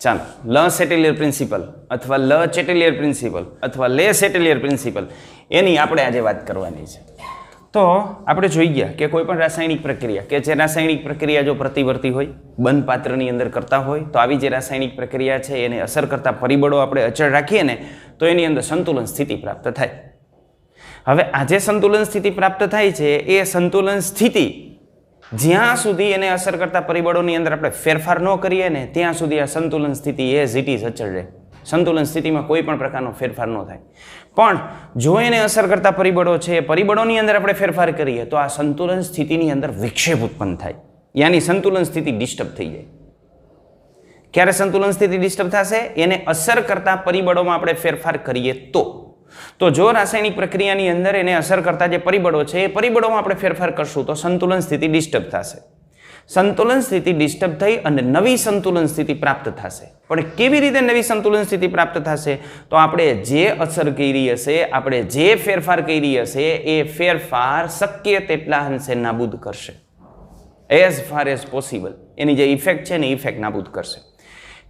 ચાલો, લ સેટેલિયર પ્રિન્સિપલ અથવા લ ચેટેલિયર પ્રિન્સિપલ અથવા લે સેટેલિયર પ્રિન્સિપલ એની આપણે આજે વાત કરવાની છે. તો આપણે જોઈ ગયા કે કોઈ પણ રાસાયણિક પ્રક્રિયા કે જે રાસાયણિક પ્રક્રિયા જો પ્રતિવર્તી હોય, બંધ પાત્રની અંદર કરતા હોય, તો આવી જે રાસાયણિક પ્રક્રિયા છે એને અસર કરતા પરિબળો આપણે અચળ રાખીએ ને તો એની અંદર સંતુલન સ્થિતિ પ્રાપ્ત થાય. હવે આ જે સંતુલન સ્થિતિ પ્રાપ્ત થાય છે એ સંતુલન સ્થિતિ જ્યાં સુધી એને અસર કરતા પરિબળોની અંદર આપણે ફેરફાર ન કરીએ ને ત્યાં સુધી આ સંતુલન સ્થિતિ એઝ ઇટ ઇઝ અચળ રહે. સંતુલન સ્થિતિમાં કોઈ પણ પ્રકારનો ફેરફાર ન થાય. પણ જો એને અસર કરતા પરિબળો છે એ પરિબળોની અંદર આપણે ફેરફાર કરીએ તો આ સંતુલન સ્થિતિની અંદર વિક્ષેપ ઉત્પન્ન થાય, યાની સંતુલન સ્થિતિ ડિસ્ટર્બ થઈ જાય. ક્યારે સંતુલન સ્થિતિ ડિસ્ટર્બ થશે? એને અસર કરતા પરિબળોમાં આપણે ફેરફાર કરીએ તો જો રાસાયણિક પ્રક્રિયાની અંદર એને અસર કરતા જે પરિબળો છે એ પરિબળોમાં આપણે ફેરફાર કરશું તો સંતુલન સ્થિતિ ડિસ્ટર્બ થશે. સંતુલન સ્થિતિ ડિસ્ટર્બ થઈ અને નવી સંતુલન સ્થિતિ પ્રાપ્ત થશે. પણ કેવી રીતે નવી સંતુલન સ્થિતિ પ્રાપ્ત થશે? તો આપણે જે અસર કરી હશે, આપણે જે ફેરફાર કરી હશે એ ફેરફાર શક્ય તેટલા અંશે નાબૂદ કરશે. એઝ ફાર એઝ પોસિબલ એની જે ઇફેક્ટ છે ને ઇફેક્ટ નાબૂદ કરશે.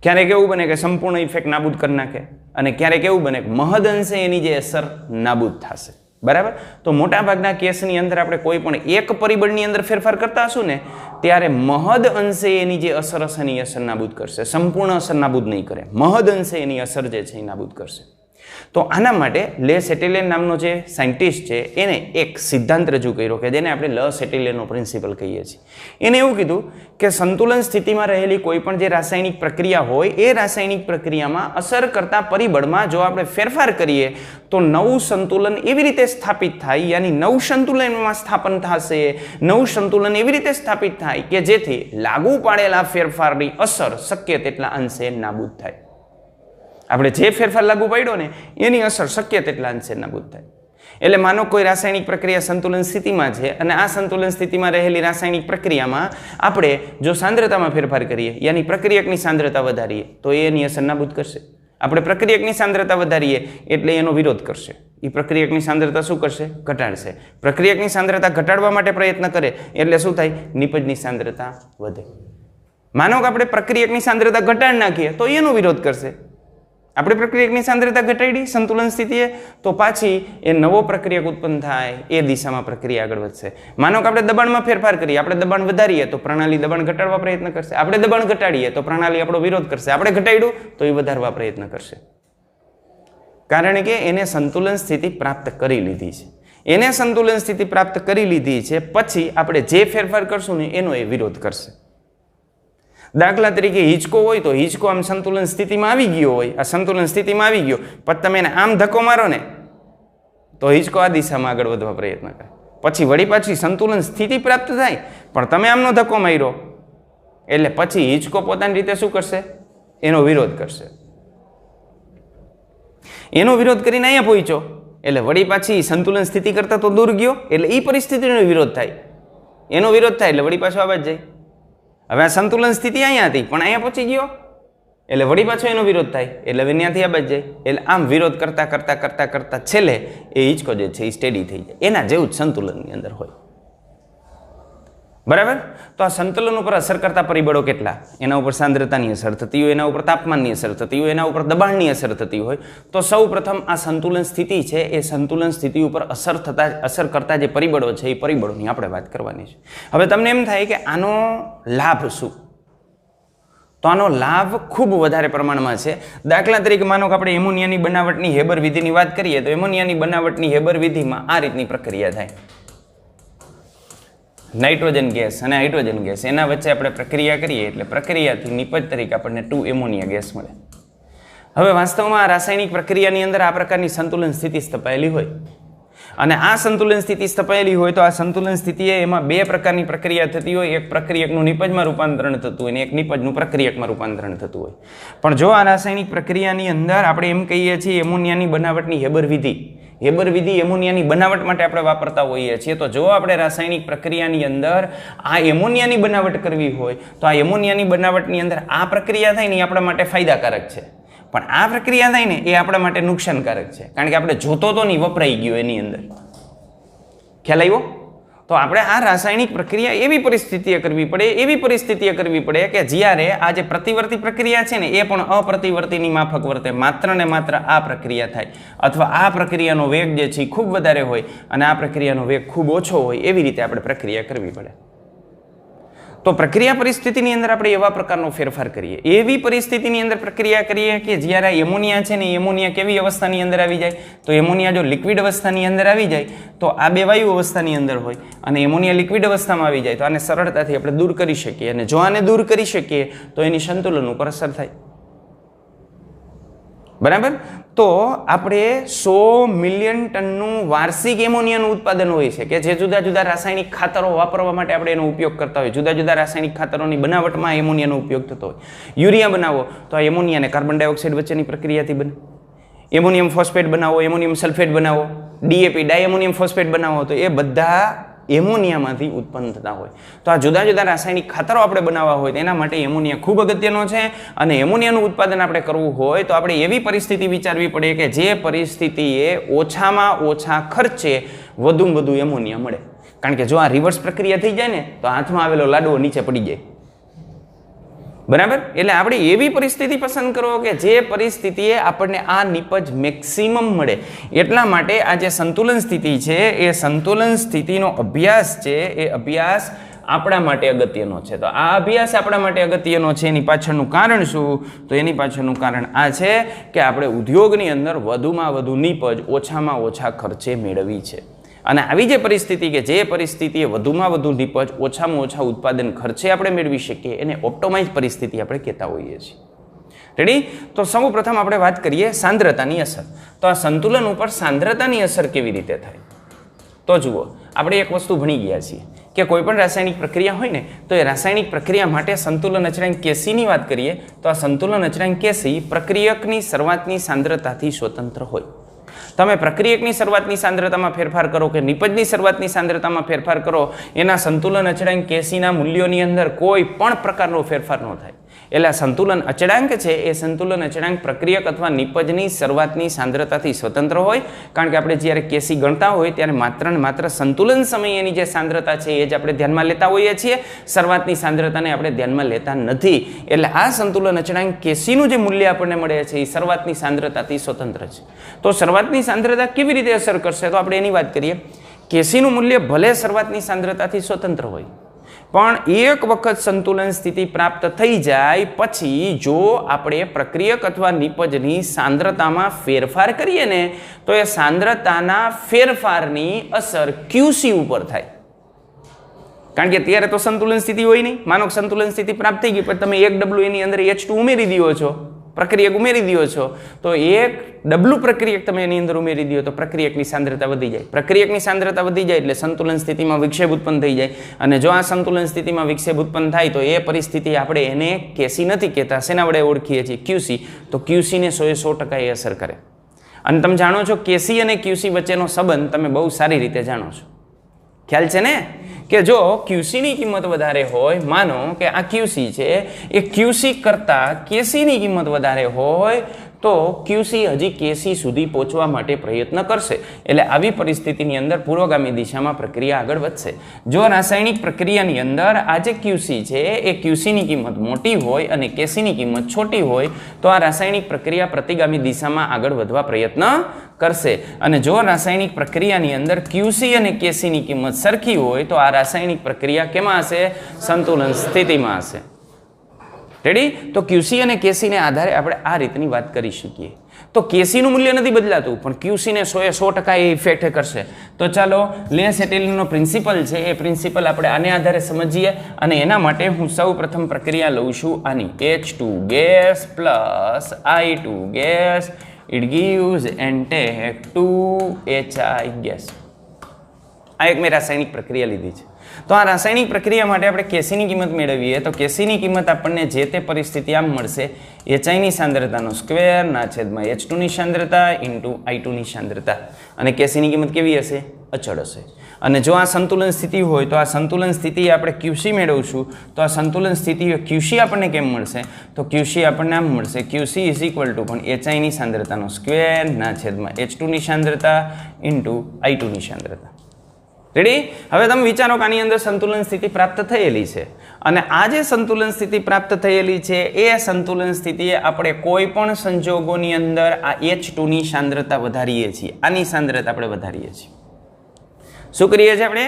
ક્યારેક એવું બને કે સંપૂર્ણ ઇફેક્ટ નાબૂદ કરી નાખે અને ક્યારેક એવું બને કે મહદ અંશે એની જે અસર નાબૂદ થશે. બરાબર? તો મોટાભાગના કેસની અંદર આપણે કોઈ પણ એક પરિબળની અંદર ફેરફાર કરતા હશું ને ત્યારે મહદ અંશે એની જે અસર હશે એની અસર નાબૂદ કરશે. સંપૂર્ણ અસર નાબૂદ નહીં કરે, મહદ અંશે એની અસર જે છે એ નાબૂદ કરશે. તો આના માટે લે સેટેલિયર નામનો જે સાયન્ટિસ્ટ છે એને એક સિદ્ધાંત રજૂ કર્યો કે જેને આપણે લ સેટેલિયરનો પ્રિન્સિપલ કહીએ છીએ. એને એવું કીધું કે સંતુલન સ્થિતિમાં રહેલી કોઈ પણ જે રાસાયણિક પ્રક્રિયા હોય એ રાસાયણિક પ્રક્રિયામાં અસર કરતા પરિબળમાં જો આપણે ફેરફાર કરીએ તો નવું સંતુલન એવી રીતે સ્થાપિત થાય, યાની નવું સંતુલનમાં સ્થાપન થશે. નવું સંતુલન એવી રીતે સ્થાપિત થાય કે જેથી લાગુ પાડેલા ફેરફારની અસર શક્ય તેટલા અંશે નાબૂદ થાય. આપણે જે ફેરફાર લાગુ પાડ્યો ને એની અસર શક્ય તેટલા અંશે નાબૂદ થાય. એટલે માનો કોઈ રાસાયણિક પ્રક્રિયા સંતુલન સ્થિતિમાં છે અને આ સંતુલન સ્થિતિમાં રહેલી રાસાયણિક પ્રક્રિયામાં આપણે જો સાંદ્રતામાં ફેરફાર કરીએ, યાની પ્રક્રિયકની સાંદ્રતા વધારીએ તો એની અસર નાબૂદ કરશે. આપણે પ્રક્રિયકની સાંદ્રતા વધારીએ એટલે એનો વિરોધ કરશે. એ પ્રક્રિયકની સાંદ્રતા શું કરશે? ઘટાડશે. પ્રક્રિયકની સાંદ્રતા ઘટાડવા માટે પ્રયત્ન કરે એટલે શું થાય? નિપજની સાંદ્રતા વધે. માનો કે આપણે પ્રક્રિયકની સાંદ્રતા ઘટાડી નાખીએ તો એનો વિરોધ કરશે. આપણે પ્રક્રિયકની સાંદ્રતા ઘટાડી સંતુલન સ્થિતિએ તો પાછી એ નવો પ્રક્રિયક ઉત્પન્ન થાય, એ દિશામાં પ્રક્રિયા આગળ વધશે. માનો કે આપણે દબાણમાં ફેરફાર કરીએ, આપણે દબાણ વધારીએ તો પ્રણાલી દબાણ ઘટાડવા પ્રયત્ન કરશે. આપણે દબાણ ઘટાડીએ તો પ્રણાલી આપણો વિરોધ કરશે. આપણે ઘટાડ્યું તો એ વધારવા પ્રયત્ન કરશે. કારણ કે એને સંતુલન સ્થિતિ પ્રાપ્ત કરી લીધી છે. એને સંતુલન સ્થિતિ પ્રાપ્ત કરી લીધી છે પછી આપણે જે ફેરફાર કરશું ને એનો એ વિરોધ કરશે. દાખલા તરીકે હિંચકો હોય તો હિંચકો આમ સંતુલન સ્થિતિમાં આવી ગયો હોય, આ સંતુલન સ્થિતિમાં આવી ગયો, પછી તમે એને આમ ધક્કો મારો ને તો હિંચકો આ દિશામાં આગળ વધવા પ્રયત્ન કરે. પછી વળી પાછી સંતુલન સ્થિતિ પ્રાપ્ત થાય પણ તમે આમનો ધક્કો માર્યો એટલે પછી હિંચકો પોતાની રીતે શું કરશે? એનો વિરોધ કરશે. એનો વિરોધ કરીને અહીંયા પહોંચ્યો એટલે વળી પાછી સંતુલન સ્થિતિ કરતા તો દૂર ગયો એટલે એ પરિસ્થિતિનો વિરોધ થાય. એનો વિરોધ થાય એટલે વળી પાછો આવા જ જાય. હવે આ સંતુલન સ્થિતિ અહીંયા હતી પણ અહીંયા પહોંચી ગયો એટલે વળી પાછો એનો વિરોધ થાય એટલે હવે ત્યાંથી આ બાજ જાય. એટલે આમ વિરોધ કરતા કરતા કરતા કરતા છેલ્લે એ હિંચકો જે છે એ સ્ટેડી થઈ જાય. એના જેવું જ સંતુલનની અંદર હોય. બરાબર? તો આ સંતુલન ઉપર અસર કરતા પરિબળો કેટલા? એના ઉપર સાંદ્રતાની અસર થતી હોય, એના ઉપર તાપમાનની અસર થતી હોય, એના ઉપર દબાણની અસર થતી હોય. તો સૌ પ્રથમ આ સંતુલન સ્થિતિ છે એ સંતુલન સ્થિતિ ઉપર અસર કરતા જે પરિબળો છે એ પરિબળોની આપણે વાત કરવાની છે. હવે તમને એમ થાય કે આનો લાભ શું? તો આનો લાભ ખૂબ વધારે પ્રમાણમાં છે. દાખલા તરીકે માનો કે આપણે એમોનિયાની બનાવટની હેબર વિધિની વાત કરીએ તો એમોનિયાની બનાવટની હેબર વિધિમાં આ રીતની પ્રક્રિયા થાય. નાઇટ્રોજન ગેસ અને હાઇડ્રોજન ગેસ એના વચ્ચે આપણે પ્રક્રિયા કરીએ એટલે પ્રક્રિયાથી નિપજ તરીકે આપણને 2 એમોનિયા ગેસ મળે. હવે વાસ્તવમાં આ રાસાયણિક પ્રક્રિયાની અંદર આ પ્રકારની સંતુલન સ્થિતિ સ્થપાયેલી હોય અને આ સંતુલન સ્થિતિ સ્થપાયેલી હોય તો આ સંતુલન સ્થિતિએ એમાં બે પ્રકારની પ્રક્રિયા થતી હોય. એક પ્રક્રિયકનું નિપજમાં રૂપાંતરણ થતું હોય અને એક નિપજનું પ્રક્રિયકમાં રૂપાંતરણ થતું હોય. પણ જો આ રાસાયણિક પ્રક્રિયાની અંદર આપણે એમ કહીએ છીએ એમોનિયાની બનાવટની હેબર વિધિ એમોનિયાની બનાવટ માટે આપણે વાપરતા હોઈએ છીએ. તો જો આપણે રાસાયણિક પ્રક્રિયાની અંદર આ એમોનિયાની બનાવટ કરવી હોય તો આ એમોનિયાની બનાવટની અંદર આ પ્રક્રિયા થાય ને એ આપણા માટે ફાયદાકારક છે. પણ આ પ્રક્રિયા થાય ને એ આપણા માટે નુકસાનકારક છે. કારણ કે આપણે જોતો તો નહીં, વપરાઈ ગયો એની અંદર. ખ્યાલ આવ્યો? તો તો આપણે આ રાસાયણિક પ્રક્રિયા એવી પરિસ્થિતિએ કરવી પડે કે જ્યારે આ જે પ્રતિવર્તી પ્રક્રિયા છે ને એ પણ અપ્રતિવર્તીની માફક વર્તે, માત્ર ને માત્ર આ પ્રક્રિયા થાય, અથવા આ પ્રક્રિયાનો વેગ જે છે ખૂબ વધારે હોય અને આ પ્રક્રિયાનો વેગ ખૂબ ઓછો હોય, એવી રીતે આપણે પ્રક્રિયા કરવી પડે. તો પ્રક્રિયા પરિસ્થિતિની અંદર આપણે એવા પ્રકારનો ફેરફાર કરીએ, એવી પરિસ્થિતિની અંદર પ્રક્રિયા કરીએ કે જ્યારે એમોનિયા છે ને એમોનિયા કેવી અવસ્થાની અંદર આવી જાય, તો એમોનિયા જો લિક્વિડ અવસ્થાની અંદર આવી જાય તો આ બે વાયુ અવસ્થાની અંદર હોય અને એમોનિયા લિક્વિડ અવસ્થામાં આવી જાય તો આને સરળતાથી આપણે દૂર કરી શકીએ, અને જો આને દૂર કરી શકીએ તો એની સંતુલન ઉપર અસર થાય. બરાબર. તો આપણે 100 મિલિયન ટનનું વાર્ષિક એમોનિયાનું ઉત્પાદન હોય છે કે જે જુદા જુદા રાસાયણિક ખાતરો વાપરવા માટે આપણે એનો ઉપયોગ કરતા હોય. જુદા જુદા રાસાયણિક ખાતરોની બનાવટમાં એમોનિયાનો ઉપયોગ થતો હોય. યુરિયા બનાવો તો આ એમોનિયા અને કાર્બન ડાયોક્સાઇડ વચ્ચેની પ્રક્રિયાથી બને. એમોનિયમ ફોસ્ફેટ બનાવો, એમોનિયમ સલ્ફેટ બનાવો, ડીએપી ડાયએમોનિયમ ફોસ્ફેટ બનાવો તો એ બધા એમોનિયામાંથી ઉત્પન્ન થતા હોય. તો આ જુદા જુદા રાસાયણિક ખાતરો આપણે બનાવવા હોય તેના માટે એમોનિયા ખૂબ અગત્યનો છે. અને એમોનિયાનું ઉત્પાદન આપણે કરવું હોય તો આપણે એવી પરિસ્થિતિ વિચારવી પડે કે જે પરિસ્થિતિએ ઓછામાં ઓછા ખર્ચે વધુમાં વધુ એમોનિયા મળે. કારણ કે જો આ રિવર્સ પ્રક્રિયા થઈ જાય ને તો હાથમાં આવેલો લાડવો નીચે પડી જાય. બરાબર. એટલે આપણે એવી પરિસ્થિતિ પસંદ કરો કે જે પરિસ્થિતિએ આપણને આ નિપજ મેક્સિમમ મળે. એટલા માટે આ જે સંતુલન સ્થિતિ છે એ સંતુલન સ્થિતિનો અભ્યાસ છે એ અભ્યાસ આપણા માટે અગત્યનો છે. તો આ અભ્યાસ આપણા માટે અગત્યનો છે. એની પાછળનું કારણ શું? તો એની પાછળનું કારણ આ છે કે આપણે ઉદ્યોગની અંદર વધુમાં વધુ નિપજ ઓછામાં ઓછા ખર્ચે મેળવી છે. અને આવી જે પરિસ્થિતિ કે જે પરિસ્થિતિએ વધુમાં વધુ નિપજ ઓછામાં ઓછા ઉત્પાદન ખર્ચે આપણે મેળવી શકીએ એને ઓપ્ટોમાઇઝ પરિસ્થિતિ આપણે કહેતા હોઈએ છીએ. રેડી? તો સૌ પ્રથમ આપણે વાત કરીએ સાંદ્રતાની અસર. તો આ સંતુલન ઉપર સાંદ્રતાની અસર કેવી રીતે થાય? તો જુઓ, આપણે એક વસ્તુ ભણી ગયા છીએ કે કોઈ પણ રાસાયણિક પ્રક્રિયા હોય ને તો એ રાસાયણિક પ્રક્રિયા માટે સંતુલન અચળાંક Kcની વાત કરીએ તો આ સંતુલન અચળાંક Kc પ્રક્રિયકની શરૂઆતની સાંદ્રતાથી સ્વતંત્ર હોય. તમે પ્રક્રિયકની શરૂઆતની સાંદ્રતામાં ફેરફાર કરો કે નિપજની શરૂઆતની સાંદ્રતામાં ફેરફાર કરો, એના સંતુલન અચળાંક Kcના મૂલ્યોની અંદર કોઈ પણ પ્રકારનો ફેરફાર ન થાય. એટલે આ સંતુલન અચળાંક છે એ સંતુલન અચળાંક પ્રક્રિયક અથવા નિપજની શરૂઆતની સાંદ્રતાથી સ્વતંત્ર હોય. કારણ કે આપણે જ્યારે Kc ગણતા હોય ત્યારે માત્ર ને માત્ર સંતુલન સમયેની જે સાંદ્રતા છે એ જ આપણે ધ્યાનમાં લેતા હોઈએ છીએ, શરૂઆતની સાંદ્રતાને આપણે ધ્યાનમાં લેતા નથી. એટલે આ સંતુલન અચળાંક Kcનું જે મૂલ્ય આપણને મળે છે એ શરૂઆતની સાંદ્રતાથી સ્વતંત્ર છે. તો શરૂઆતની સાંદ્રતા કેવી રીતે અસર કરશે? તો આપણે એની વાત કરીએ. Kcનું મૂલ્ય ભલે શરૂઆતની સાંદ્રતાથી સ્વતંત્ર હોય પણ એક વખત સંતુલન સ્થિતિ પ્રાપ્ત થઈ જાય પછી જો આપણે પ્રક્રિયક અથવા નિપજની સાંદ્રતામાં ફેરફાર કરીએ ને તો એ સાંદ્રતાના ફેરફારની અસર Qc ઉપર થાય. કારણ કે ત્યારે તો સંતુલન સ્થિતિ હોય નહીં. માનો સંતુલન સ્થિતિ પ્રાપ્ત થઈ ગઈ પણ તમે 1 W એની અંદર H2 ઉમેરી દો છો, પ્રક્રિયક ઉમેરી દો છો, તો 1 W પ્રક્રિયક તમે એની અંદર ઉમેરી દો તો પ્રક્રિયકની સાંદ્રતા વધી જાય. પ્રક્રિયકની સાંદ્રતા વધી જાય એટલે સંતુલન સ્થિતિમાં વિક્ષેપ ઉત્પન્ન થઈ જાય. અને જો આ સંતુલન સ્થિતિમાં વિક્ષેપ ઉત્પન્ન થાય તો એ પરિસ્થિતિ આપણે એને Kc નથી કહેતા, શેના વડે ઓળખીએ છીએ? Qc. તો Qc ને 100% એ અસર કરે. અને તમે જાણો છો Kc અને Qc વચ્ચેનો સંબંધ તમે બહુ સારી રીતે જાણો છો. ખ્યાલ છે ને કે જો Qcની કિંમત વધારે હોય, માનો કે આ Qc છે એ Qc કરતાં Kcની કિંમત વધારે હોય તો Qc હજી Kc સુધી પહોંચવા માટે પ્રયત્ન કરશે. એટલે આવી પરિસ્થિતિની અંદર પૂર્વગામી દિશામાં પ્રક્રિયા આગળ વધશે. જો રાસાયણિક પ્રક્રિયાની અંદર આ જે Qc છે એ Qcની કિંમત મોટી હોય અને Kcની કિંમત છોટી હોય તો આ રાસાયણિક પ્રક્રિયા પ્રતિગામી દિશામાં આગળ વધવા પ્રયત્ન કરશે. અને જો રાસાયણિક પ્રક્રિયાની અંદર Qc અને Kcની કિંમત સરખી હોય તો આ રાસાયણિક પ્રક્રિયા કેમાં હશે? સંતુલન સ્થિતિમાં હશે. રેડી? તો Qc અને Kcને આધારે આપણે આ રીતની વાત કરી શકીએ. તો Kcનું મૂલ્ય નથી બદલાતું પણ Qcને 100% એ ઇફેક્ટ કરશે. તો ચાલો લેસ એટેલિનનો પ્રિન્સિપલ છે એ પ્રિન્સિપલ આપણે આને આધારે સમજીએ. અને એના માટે હું સૌ પ્રથમ પ્રક્રિયા લઉં છું આની H2 gas plus I2 gas, it gives and take 2HI gas. આ એક મેં રાસાયણિક પ્રક્રિયા લીધી છે. તો આ રાસાયણિક પ્રક્રિયા માટે આપણે Kcની કિંમત મેળવીએ તો Kcની કિંમત આપણને જે તે પરિસ્થિતિ આમ મળશે HIની સાંદ્રતાનો સ્ક્વેર ના છેદમાં H2ની સાંદ્રતા ઇન્ટુ I2ની સાંદ્રતા. અને Kcની કિંમત કેવી હશે? અચળ હશે. અને જો આ સંતુલન સ્થિતિ હોય તો આ સંતુલન સ્થિતિ આપણે Qc મેળવશું તો આ સંતુલન સ્થિતિ Qc આપણને કેમ મળશે? તો Qc આપણને આમ મળશે Qc ઇઝ ઇક્વલ ટુ પણ HIની સાંદ્રતાનો સ્ક્વેર ના છેદમાં H2ની સાંદ્રતા ઇન્ટુ I2ની સાંદ્રતા. રેડી? હવે તમે વિચારો કે આની અંદર સંતુલન સ્થિતિ પ્રાપ્ત થયેલી છે અને આ જે સંતુલન સ્થિતિ પ્રાપ્ત થયેલી છે એ સંતુલન સ્થિતિએ આપણે કોઈ પણ સંજોગોની અંદર આ H2 ની સાંદ્રતા વધારીએ છીએ. આની સાંદ્રતા આપણે વધારીએ છીએ. શું કરીએ છીએ આપણે?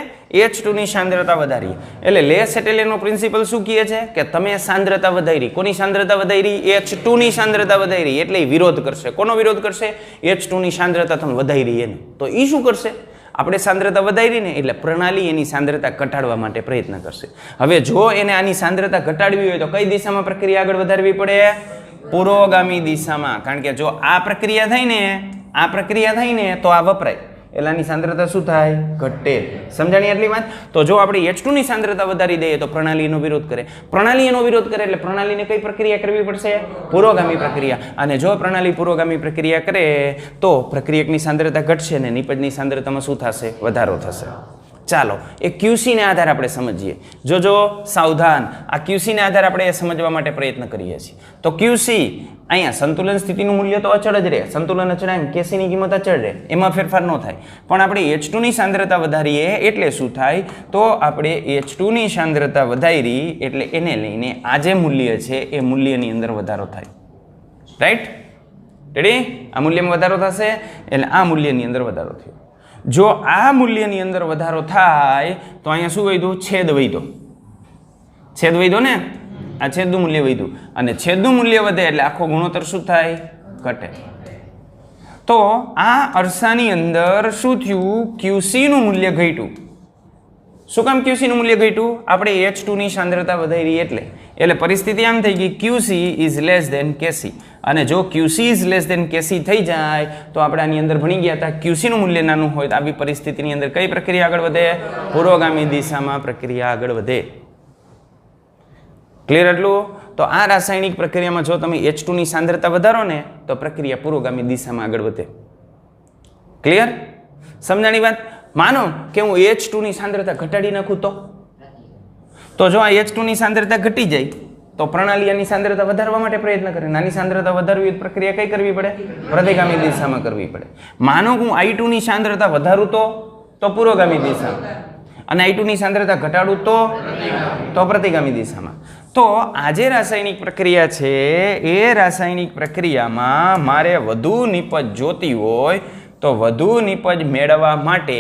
H2 ની સાંદ્રતા વધારીએ. એટલે લેસ એટેલિયરનો પ્રિન્સિપલ શું કહે છે કે તમે સાંદ્રતા વધારી. કોની સાંદ્રતા વધારી? H2 ની સાંદ્રતા વધારી. એટલે એ વિરોધ કરશે. કોનો વિરોધ કરશે? H2 ની સાંદ્રતા તમે વધારી એને. તો એ શું કરશે? આપણે સાંદ્રતા વધારી ને એટલે પ્રણાલી એની સાંદ્રતા ઘટાડવા માટે પ્રયત્ન કરશે. હવે જો એને આની સાંદ્રતા ઘટાડવી હોય તો કઈ દિશામાં પ્રક્રિયા આગળ વધારવી પડે? પુરોગામી દિશામાં. કારણ કે જો આ પ્રક્રિયા થઈ ને તો આ વપરાય એટલે આની સાંદ્રતા શું થાય? ઘટે. સમજાણી આટલી વાત? તો જો આપણે H2 ની સાંદ્રતા વધારી દઈએ તો પ્રણાલી એનો વિરોધ કરે. પ્રણાલી એનો વિરોધ કરે એટલે પ્રણાલીને કઈ પ્રક્રિયા કરવી પડશે? પુરોગામી પ્રક્રિયા. અને જો પ્રણાલી પુરોગામી પ્રક્રિયા કરે તો પ્રક્રિયકની સાંદ્રતા ઘટશે ને નિપજની સાંદ્રતામાં શું થશે? વધારો થશે. ચાલો એ QC ને આધારે આપણે સમજીએ. જો સાવધાન, આ QC ને આધારે આપણે સમજવા માટે પ્રયત્ન કરીએ છીએ. તો QC અહીંયા સંતુલન સ્થિતિનું મૂલ્ય તો અચળ જ રહે. સંતુલન અચળ એમ Kc ની કિંમત અચળ રહે, એમાં ફેરફાર ન થાય. પણ આપણે H2 ની સાંદ્રતા વધારીએ એટલે શું થાય? તો આપણે H2 ની સાંદ્રતા વધારી એટલે એને લઈને આ જે મૂલ્ય છે એ મૂલ્યની અંદર વધારો થાય. રાઈટ? રેડી? આ મૂલ્યમાં વધારો થશે એટલે આ મૂલ્યની અંદર વધારો થયો. જો આ મૂલ્યની અંદર વધારો થાય તો અહીંયા શું વધ્યું? છેદ વધ્યો. છેદ વધ્યો ને? આ છેદનું મૂલ્ય વધ્યું અને છેદનું મૂલ્ય વધે એટલે આખો ગુણોત્તર શું થાય? ઘટે. તો આ અરસાની અંદર શું થયું? QC નું મૂલ્ય ઘટ્યું. શું કામ QC નું મૂલ્ય ઘટ્યું? આપણે H2 ની સાંદ્રતા વધારી એટલે પરિસ્થિતિ આમ થઈ ગઈ QC is less than Kc. અને જો QC is less than Kc થઈ જાય તો આપણે આની અંદર ભણી ગયા હતા QC નું મૂલ્ય નાનું હોય તો આવી પરિસ્થિતિની અંદર કઈ પ્રક્રિયા આગળ વધે? પુરોગામી દિશામાં પ્રક્રિયા આગળ વધે. ક્લિયર એટલું? તો આ રાસાયણિક પ્રક્રિયામાં જો તમે H2 ની સાંદ્રતા વધારો ને તો પ્રક્રિયા પુરોગામી દિશામાં આગળ વધે. ક્લિયર? સમજાણી વાત? માનો કે હું H2 ની સાંદ્રતા ઘટાડી નાખું તો જો આ H2 ની સાંદ્રતા ઘટી જાય તો પ્રણાલી આની સાંદ્રતા વધારવા માટે પ્રયત્ન કરે. નાની સાંદ્રતા વધારવી પ્રક્રિયા કઈ કરવી પડે? પ્રતિગામી દિશામાં કરવી પડે. માનો હું I2 ની સાંદ્રતા વધારું તો પુરોગામી દિશામાં અને I2 ની સાંદ્રતા ઘટાડું તો પ્રતિગામી દિશામાં. તો આ જે રાસાયણિક પ્રક્રિયા છે એ રાસાયણિક પ્રક્રિયામાં મારે વધુ નિપજ જોતી હોય તો વધુ નિપજ મેળવવા માટે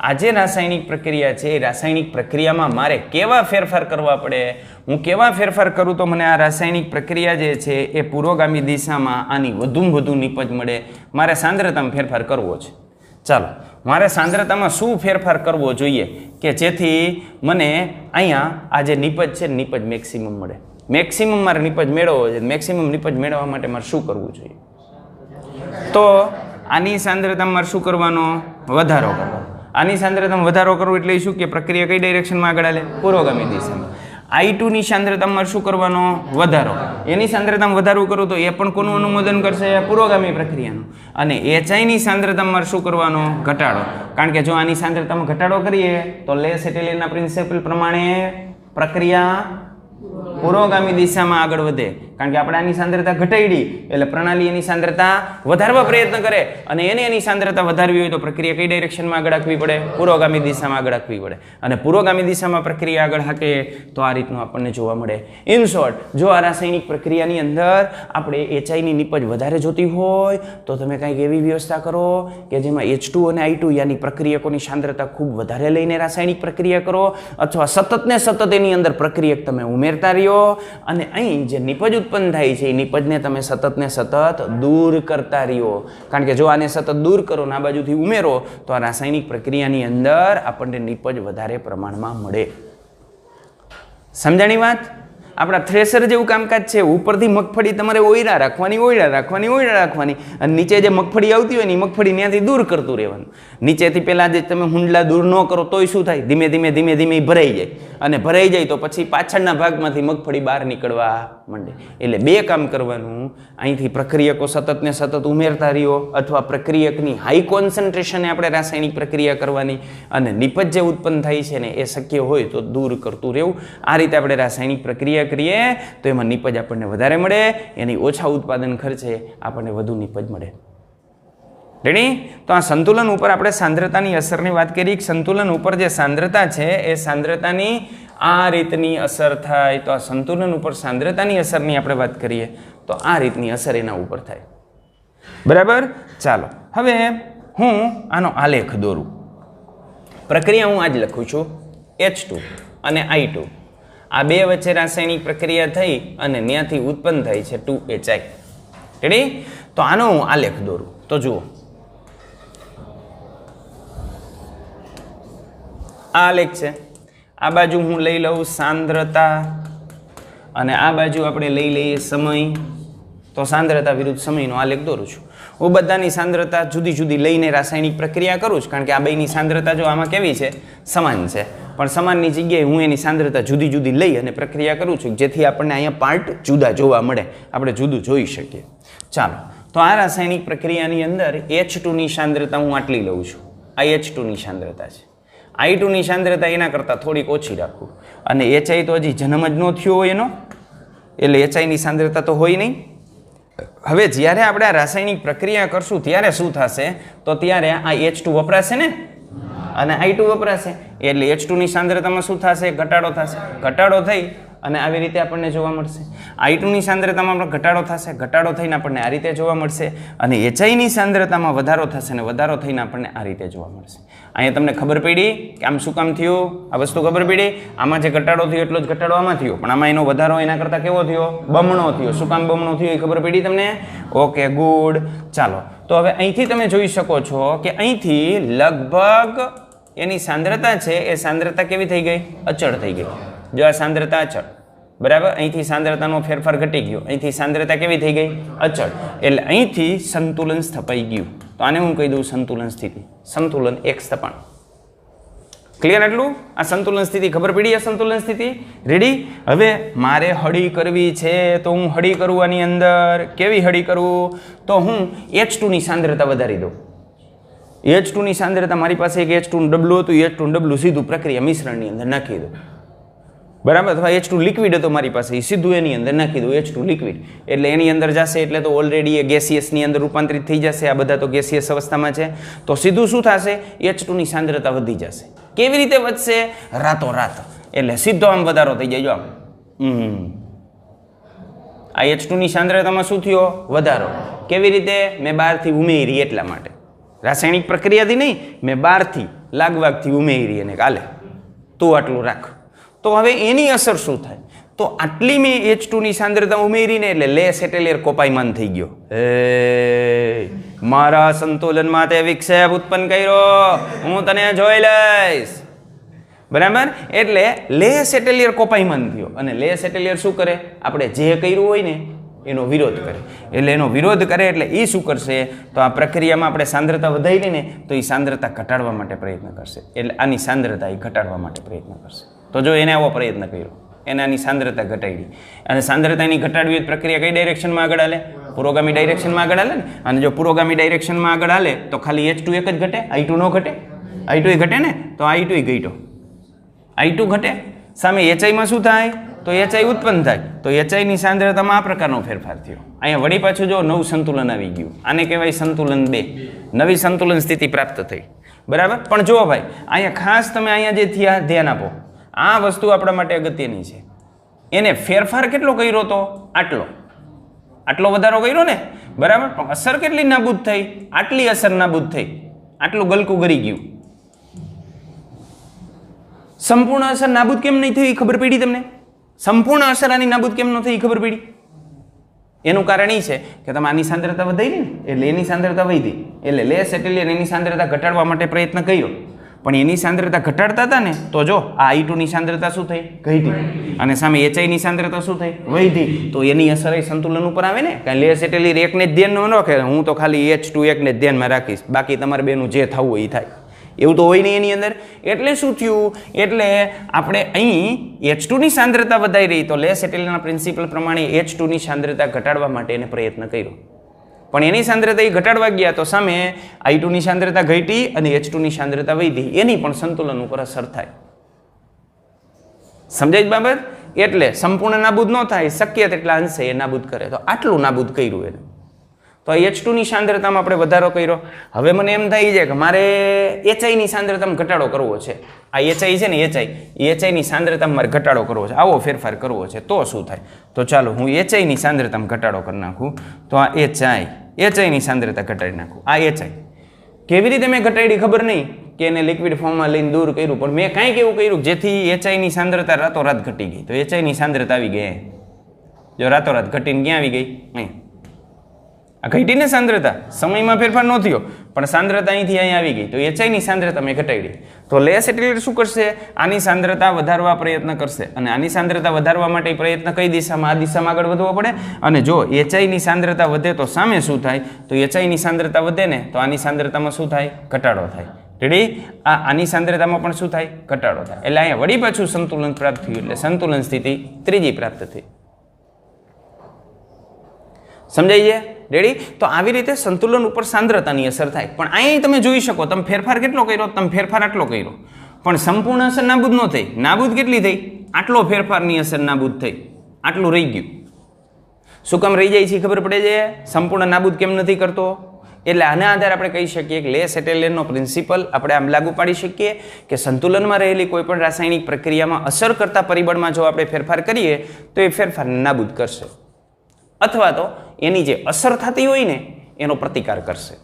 આ જે રાસાયણિક પ્રક્રિયા છે એ રાસાયણિક પ્રક્રિયામાં મારે કેવા ફેરફાર કરવા પડે? હું કેવા ફેરફાર કરું તો મને આ રાસાયણિક પ્રક્રિયા જે છે એ પુરોગામી દિશામાં આની વધુમાં વધુ નિપજ મળે? મારે સાંદ્રતામાં ફેરફાર કરવો છે. ચાલો, મારે સાંદ્રતામાં શું ફેરફાર કરવો જોઈએ કે જેથી મને અહીંયા આ જે નિપજ છે નિપજ મેક્સિમમ મળે? મેક્સિમમ મારે નિપજ મેળવવો છે. મેક્સિમમ નિપજ મેળવવા માટે મારે શું કરવું જોઈએ? તો આની સાંદ્રતામાં મારે શું કરવાનો? વધારો કરવાનો. આની સાંદ્રતામાં વધારો કરવો એટલે શું કે પ્રક્રિયા કઈ ડાયરેક્શનમાં આગળ હાલે? પુરોગામી દિશામાં. I2 ની સાંદ્રતામાં શું કરવાનો? વધારો. એની સાંદ્રતામાં વધારો કરું તો એ પણ કોનું અનુમોદન કરશે? પુરોગામી પ્રક્રિયાનું. અને HI ની સાંદ્રતામાં શું કરવાનો? ઘટાડો. કારણ કે જો આની સાંદ્રતામાં ઘટાડો કરીએ તો લેસ એટેલિયરના પ્રિન્સિપલ પ્રમાણે પ્રક્રિયા પુરોગામી દિશામાં આગળ વધે. કારણ કે આપણે આની સાંદ્રતા ઘટાડી એટલે પ્રણાલી એની સાંદ્રતા વધારવા પ્રયત્ન કરે અને એની સાંદ્રતા વધારવી હોય તો પ્રક્રિયા કઈ ડાયરેક્શનમાં આગળ હાંકવી પડે? પુરોગામી દિશામાં આગળ હાંકવી પડે. અને પુરોગામી દિશામાં પ્રક્રિયા આગળ હાંકે તો આ રીતનું આપણને જોવા મળે. ઇન શોર્ટ, જો આ રાસાયણિક પ્રક્રિયાની અંદર આપણે HI ની નિપજ વધારે જોતી હોય તો તમે કંઈક એવી વ્યવસ્થા કરો કે જેમાં H2 અને I2 યાની પ્રક્રિયકોની સાંદ્રતા ખૂબ વધારે લઈને રાસાયણિક પ્રક્રિયા કરો અથવા સતત ને સતત એની અંદર પ્રક્રિયક તમે ઉમેરતા રહ્યો અને અહીં જે નિપજ ઉત્પન્ન થાય છે એ નિપજને તમે સતત ને સતત દૂર કરતા રહ્યો. કારણ કે જો આને સતત દૂર કરો ને આ બાજુથી ઉમેરો તો આ રાસાયણિક પ્રક્રિયાની અંદર આપણને નિપજ વધારે પ્રમાણમાં મળે. સમજાણી વાત? આપણા થ્રેસર જેવું કામકાજ છે. ઉપરથી મગફળી તમારે ઓયડા રાખવાની અને નીચે જે મગફળી આવતી હોય ને એ મગફળી ત્યાંથી દૂર કરતું રહેવાનું. નીચેથી પહેલાં જે તમે હુંડલા દૂર ન કરો તોય શું થાય? ધીમે ધીમે ભરાઈ જાય અને ભરાઈ જાય તો પછી પાછળના ભાગમાંથી મગફળી બહાર નીકળવા માંડે. એટલે બે કામ કરવાનું. અહીંથી પ્રક્રિયકો સતત ને સતત ઉમેરતા રહ્યો અથવા પ્રક્રિયકની હાઈ કોન્સન્ટ્રેશને આપણે રાસાયણિક પ્રક્રિયા કરવાની અને નિપજ જે ઉત્પન્ન થાય છે ને એ શક્ય હોય તો દૂર કરતું રહેવું. આ રીતે આપણે રાસાયણિક પ્રક્રિયા કરીએ તો એમાં નિપજ આપણને વધારે મળે, એની ઓછા ઉત્પાદન ખર્ચે આપણને વધુ નિપજ મળે. રેડી? તો આ સંતુલન ઉપર આપણે સાંદ્રતાની અસરની વાત કરી. સંતુલન ઉપર જે સાંદ્રતા છે એ સાંદ્રતાની આ રીતની અસર થાય. તો આ સંતુલન ઉપર સાંદ્રતાની અસરની આપણે વાત કરીએ તો આ રીતની અસર એના ઉપર થાય. બરાબર? ચાલો હવે હું આનો આલેખ દોરું. પ્રક્રિયા હું આજ લખું છું, H2 અને I2 આ બે વચ્ચે રાસાયણિક પ્રક્રિયા થઈ અને ત્યાંથી ઉત્પન્ન થાય છે 2HI. રેડી? તો આનો હું આલેખ દોરું. તો જુઓ, આ આલેખ છે. આ બાજુ હું લઈ લઉં સાંદ્રતા અને આ બાજુ આપણે લઈ લઈએ સમય. તો સાંદ્રતા વિરુદ્ધ સમયનો આલેખ દોરું છું. હું બધાની સાંદ્રતા જુદી જુદી લઈને રાસાયણિક પ્રક્રિયા કરું છું, કારણ કે આ બેની સાંદ્રતા જો આમાં કેવી છે, સમાન છે, પણ સમાનની જગ્યાએ હું એની સાંદ્રતા જુદી જુદી લઈ અને પ્રક્રિયા કરું છું, જેથી આપણને અહીંયા પાર્ટ જુદા જોવા મળે, આપણે જુદું જોઈ શકીએ. ચાલો, તો આ રાસાયણિક પ્રક્રિયાની અંદર H2ની સાંદ્રતા હું આટલી લઉં છું. આ H2ની સાંદ્રતા છે. I2ની સાંદ્રતા એના કરતાં થોડીક ઓછી રાખું. અને HI તો હજી જન્મ જ ન થયો હોય એનો, એટલે HIની સાંદ્રતા તો હોય નહીં. હવે જ્યારે આપણે આ રાસાયણિક પ્રક્રિયા કરશું ત્યારે શું થશે? તો ત્યારે આ H2 વપરાશે ને અને I2 વપરાશે, એટલે H2ની સાંદ્રતામાં શું થશે? ઘટાડો થશે. ઘટાડો થઈ અને આવી રીતે આપણને જોવા મળશે. I2ની સાંદ્રતામાં આપણે ઘટાડો થશે, ઘટાડો થઈને આપણને આ રીતે જોવા મળશે. અને HIની સાંદ્રતામાં વધારો થશે અને વધારો થઈને આપણને આ રીતે જોવા મળશે. અહીંયા તમને ખબર પડી કે આમ શું કામ થયું? આ વસ્તુ ખબર પડી? આમાં જે ઘટાડો થયો એટલો જ ઘટાડો આમાં થયો, પણ આમાં એનો વધારો એના કરતાં કેવો થયો? બમણો થયો. શું કામ બમણો થયો એ ખબર પડી તમને? Okay, good. ચાલો, તો હવે અહીંથી તમે જોઈ શકો છો કે અહીંથી લગભગ એની સાંદ્રતા છે એ સાંદ્રતા કેવી થઈ ગઈ? અચળ થઈ ગઈ. જો આ સાંદ્રતા અચળ, બરાબર? અહીંથી સાંદ્રતાનો ફેરફાર ઘટી ગયો, અહીંથી સાંદ્રતા કેવી થઈ ગઈ? અચળ. એટલે અહીંથી સંતુલન સ્થપાઈ ગયું. તો આને હું કહી દઉં સંતુલન સ્થિતિ, સંતુલન એક સ્થપાણ. ક્લિયર આટલું? આ સંતુલન સ્થિતિ ખબર પડી? આ સંતુલન સ્થિતિ રેડી? હવે મારે હળી કરવી છે તો હું હળી કરું. આની અંદર કેવી હળી કરું? તો હું H2ની સાંદ્રતા વધારી દઉં. H2ની સાંદ્રતા મારી પાસે એક H2નું ડબલું હતું, H2નું ડબલું સીધું પ્રક્રિયા મિશ્રણની અંદર નાખી દઉં. બરાબર? અથવા H2 લિક્વિડ હતો મારી પાસે, એ સીધું એની અંદર નાખી દઉં. H2 લિક્વિડ એટલે એની અંદર જશે, એટલે તો ઓલરેડી એ ગેસિયસની અંદર રૂપાંતરિત થઈ જશે. આ બધા તો ગેસિયસ અવસ્થામાં છે. તો સીધું શું થશે? H2ની સાંદ્રતા વધી જશે. કેવી રીતે વધશે? રાતોરાત. એટલે સીધો આમ વધારો થઈ જાય. જો આમ આ H2ની સાંદ્રતામાં શું થયો? વધારો. કેવી રીતે? મેં બહારથી ઉમેરી એટલા માટે. રાસાયણિક પ્રક્રિયાથી નહીં, મેં બહારથી લાગવાગથી ઉમેરી એને કાલે તું આટલું રાખ. તો હવે એની અસર શું થાય? તો આટલી મેં H2ની સાંદ્રતા ઉમેરીને એટલે લેસ એટેલિયર કોપાયમાન થઈ ગયો. મારા સંતુલનમાં તે વિક્ષેપ ઉત્પન્ન કર્યો, હું તને જોઈ લઈશ. બરાબર? એટલે લેસ એટેલિયર કોપાયમાન થયો. અને લેસ એટેલિયર શું કરે? આપણે જે કર્યું હોય ને એનો વિરોધ કરે. એટલે એનો વિરોધ કરે એટલે એ શું કરશે? તો આ પ્રક્રિયામાં આપણે સાંદ્રતા વધારી ને તો એ સાંદ્રતા ઘટાડવા માટે પ્રયત્ન કરશે. એટલે આની સાંદ્રતા એ ઘટાડવા માટે પ્રયત્ન કરશે. તો જો એને આવો પ્રયત્ન કર્યો, એને આની સાંદ્રતા ઘટાડી, અને સાંદ્રતા એની ઘટાડવી પ્રક્રિયા કઈ ડાયરેક્શનમાં આગળ હાલે? પુરોગામી ડાયરેક્શનમાં આગળ હાલે ને. અને જો પુરોગામી ડાયરેક્શનમાં આગળ હાલે તો ખાલી H2 એક જ ઘટે, I2 ન ઘટે. I2 ઘટે ને, તો I2 ઘટ્યો. I2 ઘટે. સામે HIમાં શું થાય? તો HI ઉત્પન્ન થાય. તો HIની સાંદ્રતામાં આ પ્રકારનો ફેરફાર થયો. અહીંયા વળી પાછું જો નવું સંતુલન આવી ગયું. આને કહેવાય સંતુલન 2. નવી સંતુલન સ્થિતિ પ્રાપ્ત થઈ. બરાબર? પણ જુઓ ભાઈ, અહીંયા ખાસ તમે અહીંયા જે થયા ધ્યાન આપો. આ વસ્તુ આપણા માટે અગત્યની છે. એને ફેરફાર કેટલો કર્યો તો? આટલો વધારો કર્યો ને, બરાબર? પણ અસર કેટલી નાબૂદ થઈ? આટલી અસર નાબૂદ થઈ. આટલું ગલકું ગરી ગયું. સંપૂર્ણ અસર નાબૂદ કેમ નહીં થઈ ખબર પડી તમને? સંપૂર્ણ અસર આની નાબૂદ કેમ ન થઈ ખબર પડી? એનું કારણ એ છે કે તમે આની સાંદ્રતા વધારી ને એટલે એની સાંદ્રતા વધી, એટલે લેસ એટેલિયર એની સાંદ્રતા ઘટાડવા માટે પ્રયત્ન કર્યો, પણ એની સાંદ્રતા ઘટાડતા હતા ને તો જો આ I2ની સાંદ્રતા શું થઈ? ઘટી. અને સામે HIની સાંદ્રતા શું થઈ? વધી. તો એની અસર એ સંતુલન ઉપર આવે ને. કારણ લેસ એટેલિયર એકને જ ધ્યાનમાં ન રાખે, હું તો ખાલી H2 એકને જ ધ્યાનમાં રાખીશ, બાકી તમારે બેનું જે થવું હોય એ થાય, એવું તો હોય નહીં એની અંદર. એટલે શું થયું? એટલે આપણે અહીં H2ની સાંદ્રતા વધારી રહી, તો લેસ એટેલિયરના પ્રિન્સિપલ પ્રમાણે H2ની સાંદ્રતા ઘટાડવા માટે એને પ્રયત્ન કર્યો, પણ એની સાંદ્રતા એ ઘટાડવા ગયા તો સામે I2ની સાંદ્રતા ઘટી અને H2ની સાંદ્રતા વધી. એની પણ સંતુલન ઉપર અસર થાય. સમજાય બાબત? એટલે સંપૂર્ણ નાબૂદ ન થાય, શક્ય તેટલા અંશે એ નાબૂદ કરે. તો આટલું નાબૂદ કર્યું એને. તો H2 ની સાંદ્રતામાં આપણે વધારો કર્યો. હવે મને એમ થાય છે કે મારે HI ની સાંદ્રતામાં ઘટાડો કરવો છે. આ HI છે ને HI ની સાંદ્રતામાં મારે ઘટાડો કરવો છે, આવો ફેરફાર કરવો છે, તો શું થાય? તો ચાલો હું HI ની સાંદ્રતામાં ઘટાડો કરી નાખું. તો આ HI ની સાંદ્રતા ઘટાડી નાખું. આ HI કેવી રીતે મેં ઘટાડી ખબર નહીં, કે એને લિક્વિડ ફોર્મમાં લઈને દૂર કર્યું, પણ મેં કાંઈક એવું કર્યું જેથી HI ની સાંદ્રતા રાતોરાત ઘટી ગઈ. તો HI ની સાંદ્રતા આવી ગઈ, જો રાતોરાત ઘટીને ક્યાં આવી ગઈ? અહીં. આ ઘટીને સાંદ્રતા સમયમાં ફેરફાર ન થયો, પણ સાંદ્રતા અહીંથી અહીં આવી ગઈ. તો HI ની સાંદ્રતા મેં ઘટાડી. તો લેસ એટલે શું કરશે? આની સાંદ્રતા વધારવા પ્રયત્ન કરશે, અને આની સાંદ્રતા વધારવા માટે પ્રયત્ન કઈ દિશામાં? આ દિશામાં આગળ વધવો પડે. અને જો HI ની સાંદ્રતા વધે તો સામે શું થાય? તો HI ની સાંદ્રતા વધે ને તો આની સાંદ્રતામાં શું થાય? ઘટાડો થાય. રેડી? આની સાંદ્રતામાં પણ શું થાય? ઘટાડો થાય. એટલે અહીંયા વળી પાછું સંતુલન પ્રાપ્ત થયું, એટલે સંતુલન સ્થિતિ ત્રીજી પ્રાપ્ત થઈ. સમજાઈ છે? રેડી? તો આવી રીતે સંતુલન ઉપર સાંદ્રતાની અસર થાય. પણ અહીંયા તમે જોઈ શકો, તમે ફેરફાર કેટલો કર્યો? તમે ફેરફાર આટલો કર્યો, પણ સંપૂર્ણ અસર નાબૂદ ન થઈ. નાબૂદ કેટલી થઈ? આટલો ફેરફારની અસર નાબૂદ થઈ, આટલું રહી ગયું. શું કામ રહી જાય છે ખબર પડે છે? સંપૂર્ણ નાબૂદ કેમ નથી કરતો? એટલે આના આધારે આપણે કહી શકીએ કે લેસ એટેલિયરનો પ્રિન્સિપલ આપણે આમ લાગુ પાડી શકીએ કે સંતુલનમાં રહેલી કોઈ પણ રાસાયણિક પ્રક્રિયામાં અસર કરતા પરિબળમાં જો આપણે ફેરફાર કરીએ તો એ ફેરફારને નાબૂદ કરશે, અથવા તો એની જે અસર થતી હોય ને એનો પ્રતિકાર કરશે.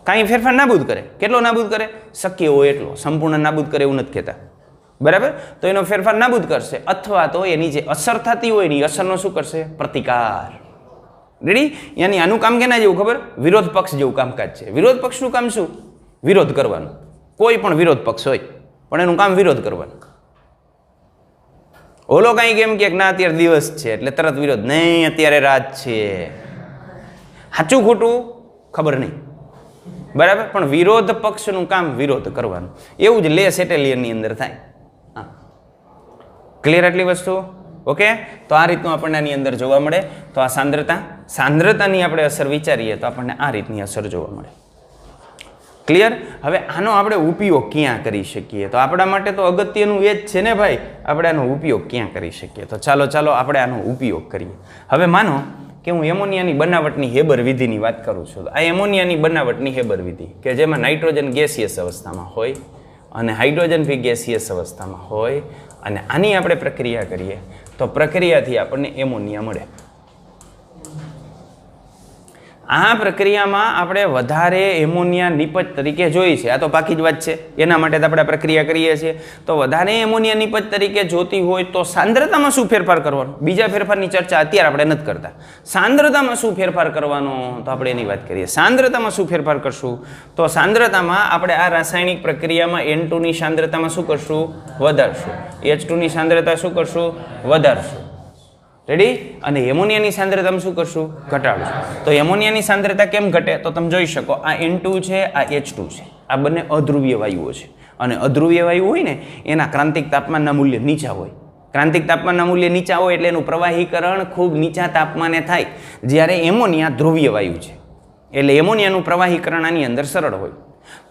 કાંઈ ફેરફાર નાબૂદ કરે, કેટલો નાબૂદ કરે? શક્ય હોય એટલો. સંપૂર્ણ નાબૂદ કરે એવું નથી કહેતા, બરાબર? તો એનો ફેરફાર નાબૂદ કરશે, અથવા તો એની જે અસર થતી હોય એની અસરનો શું કરશે? પ્રતિકાર. રેડી? યાની આનું કામ કેના જેવું ખબર? વિરોધ પક્ષ જેવું કામકાજ છે. વિરોધ પક્ષનું કામ શું? વિરોધ કરવાનું. કોઈ પણ વિરોધ પક્ષ હોય પણ એનું કામ વિરોધ કરવાનું. ઓલો કાંઈ કેમ કે ના અત્યારે દિવસ છે એટલે તરત વિરોધ, નહીં અત્યારે રાત છે. સાચું ખોટું ખબર નહીં, બરાબર? પણ વિરોધ પક્ષનું કામ વિરોધ કરવાનું. એવું જ લેસ એટેલિયરની અંદર થાય. હા, ક્લિયર આટલી વસ્તુ? ઓકે. તો આ રીતનું આપણને આની અંદર જોવા મળે. તો આ સાંદ્રતાની આપણે અસર વિચારીએ તો આપણને આ રીતની અસર જોવા મળે. ક્લિયર? હવે આનો આપણે ઉપયોગ ક્યાં કરી શકીએ? તો આપણા માટે તો અગત્યનું એ જ છે ને ભાઈ, આપણે આનો ઉપયોગ ક્યાં કરી શકીએ? તો ચાલો આપણે આનો ઉપયોગ કરીએ. હવે માનો કે હું એમોનિયાની બનાવટની હેબર વિધિની વાત કરું છું. આ એમોનિયાની બનાવટની હેબર વિધિ કે જેમાં નાઇટ્રોજન ગેસિયસ અવસ્થામાં હોય અને હાઇડ્રોજન બી ગેસિયસ અવસ્થામાં હોય, અને આની આપણે પ્રક્રિયા કરીએ તો પ્રક્રિયાથી આપણને એમોનિયા મળે. આ પ્રક્રિયામાં આપણે વધારે એમોનિયા નિપજ તરીકે જોઈ છે. આ તો બાકી જ વાત છે, એના માટે જ આપણે પ્રક્રિયા કરીએ છીએ. તો વધારે એમોનિયા નિપજ તરીકે જોતી હોય તો સાંદ્રતામાં શું ફેરફાર કરવાનો? બીજા ફેરફારની ચર્ચા અત્યારે આપણે નથી કરતા. સાંદ્રતામાં શું ફેરફાર કરવાનો? તો આપણે એની વાત કરીએ. સાંદ્રતામાં શું ફેરફાર કરશું? તો સાંદ્રતામાં આપણે આ રાસાયણિક પ્રક્રિયામાં N2 ની સાંદ્રતામાં શું કરશું? વધારશું. H2 ની સાંદ્રતા શું કરશું? વધારશું. રેડી? અને એમોનિયાની સાંદ્રતામાં શું કરશું? ઘટાડશું. તો એમોનિયાની સાંદ્રતા કેમ ઘટે? તો તમે જોઈ શકો, આ N2 છે, આ H2 છે. આ બંને અધ્રુવીય વાયુઓ છે, અને અધ્રુવીય વાયુ હોય ને એના ક્રાંતિક તાપમાનના મૂલ્ય નીચા હોય. ક્રાંતિક તાપમાનના મૂલ્ય નીચા હોય એટલે એનું પ્રવાહીકરણ ખૂબ નીચા તાપમાને થાય. જ્યારે એમોનિયા ધ્રુવીય વાયુ છે એટલે એમોનિયાનું પ્રવાહીકરણ આની અંદર સરળ હોય.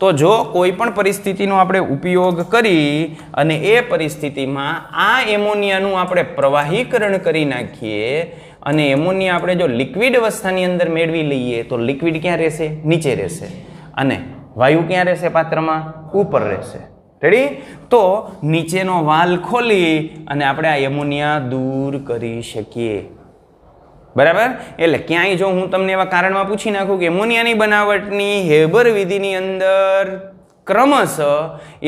તો જો કોઈ પણ પરિસ્થિતિનો આપણે ઉપયોગ કરી અને એ પરિસ્થિતિમાં આ એમોનિયાનું આપણે પ્રવાહીકરણ કરી નાખીએ અને એમોનિયા આપણે જો લિક્વિડ અવસ્થાની અંદર મેળવી લઈએ તો લિક્વિડ ક્યાં રહેશે? નીચે રહેશે. અને વાયુ ક્યાં રહેશે? પાત્રમાં ઉપર રહેશે. રેડી? તો નીચેનો વાલ્વ ખોલી અને આપણે આ એમોનિયા દૂર કરી શકીએ. બરાબર? એટલે ક્યાંય જો હું તમને એવા કારણમાં પૂછી નાખું કે એમોનિયાની બનાવટની હેબર વિધિની અંદર ક્રમશઃ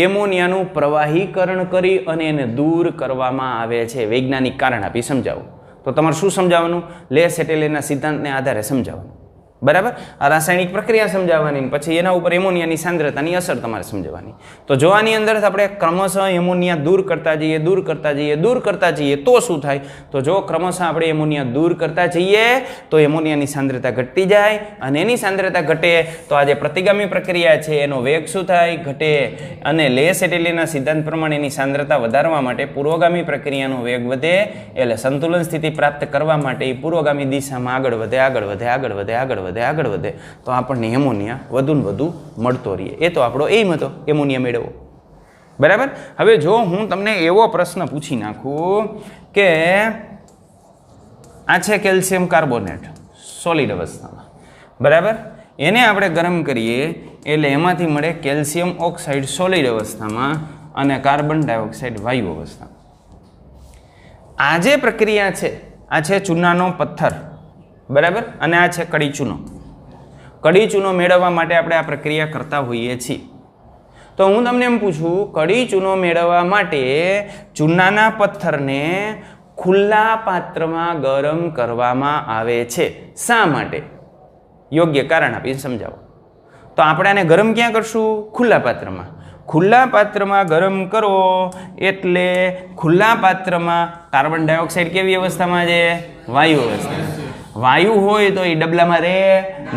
એમોનિયાનું પ્રવાહીકરણ કરી અને એને દૂર કરવામાં આવે છે, વૈજ્ઞાનિક કારણ આપી સમજાવું તો તમારે શું સમજાવવાનું? લેસ એટેલિયરના સિદ્ધાંતને આધારે સમજાવવાનું. બરાબર? આ રાસાયણિક પ્રક્રિયા સમજાવવાની, પછી એના ઉપર એમોનિયાની સાંદ્રતાની અસર તમારે સમજવાની. તો જો આની અંદર આપણે ક્રમશઃ એમોનિયા દૂર કરતા જઈએ તો શું થાય? તો જો ક્રમશઃ આપણે એમોનિયા દૂર કરતા જઈએ તો એમોનિયાની સાંદ્રતા ઘટતી જાય, અને એની સાંદ્રતા ઘટે તો આ જે પ્રતિગામી પ્રક્રિયા છે એનો વેગ શું થાય? ઘટે. અને લેસ એટેલિયરના સિદ્ધાંત પ્રમાણે એની સાંદ્રતા વધારવા માટે પૂર્વગામી પ્રક્રિયાનો વેગ વધે, એટલે સંતુલન સ્થિતિ પ્રાપ્ત કરવા માટે એ પૂર્વગામી દિશામાં આગળ વધે તો આપણને એમોનિયા વધુ ને વધુ મળતો રહીએ. એ તો આપણો એમ હતો, એમોનિયા મેળવવો. બરાબર? હવે જો હું તમને એવો પ્રશ્ન પૂછી નાખું કે આ છે કેલ્શિયમ કાર્બોનેટ સોલિડ અવસ્થામાં, બરાબર. એને આપણે ગરમ કરીએ એટલે એમાંથી મળે કેલ્શિયમ ઓક્સાઇડ સોલિડ અવસ્થામાં અને કાર્બન ડાયોક્સાઇડ વાયુ અવસ્થામાં. આ જે પ્રક્રિયા છે આ છે ચૂનાનો પથ્થર, બરાબર, અને આ છે કડી ચૂનો. કડી ચૂનો મેળવવા માટે આપણે આ પ્રક્રિયા કરતા હોઈએ છીએ. તો હું તમને એમ પૂછું, કડી ચૂનો મેળવવા માટે ચૂનાના પથ્થરને ખુલ્લા પાત્રમાં ગરમ કરવામાં આવે છે. શા માટે? યોગ્ય કારણ આપીને સમજાવો. તો આપણે આને ગરમ ક્યાં કરશું? ખુલ્લા પાત્રમાં. ખુલ્લા પાત્રમાં ગરમ કરો એટલે ખુલ્લા પાત્રમાં કાર્બન ડાયોક્સાઇડ કેવી અવસ્થામાં છે? વાયુ અવસ્થામાં. વાયુ હોય તો એ ડબલામાં રહે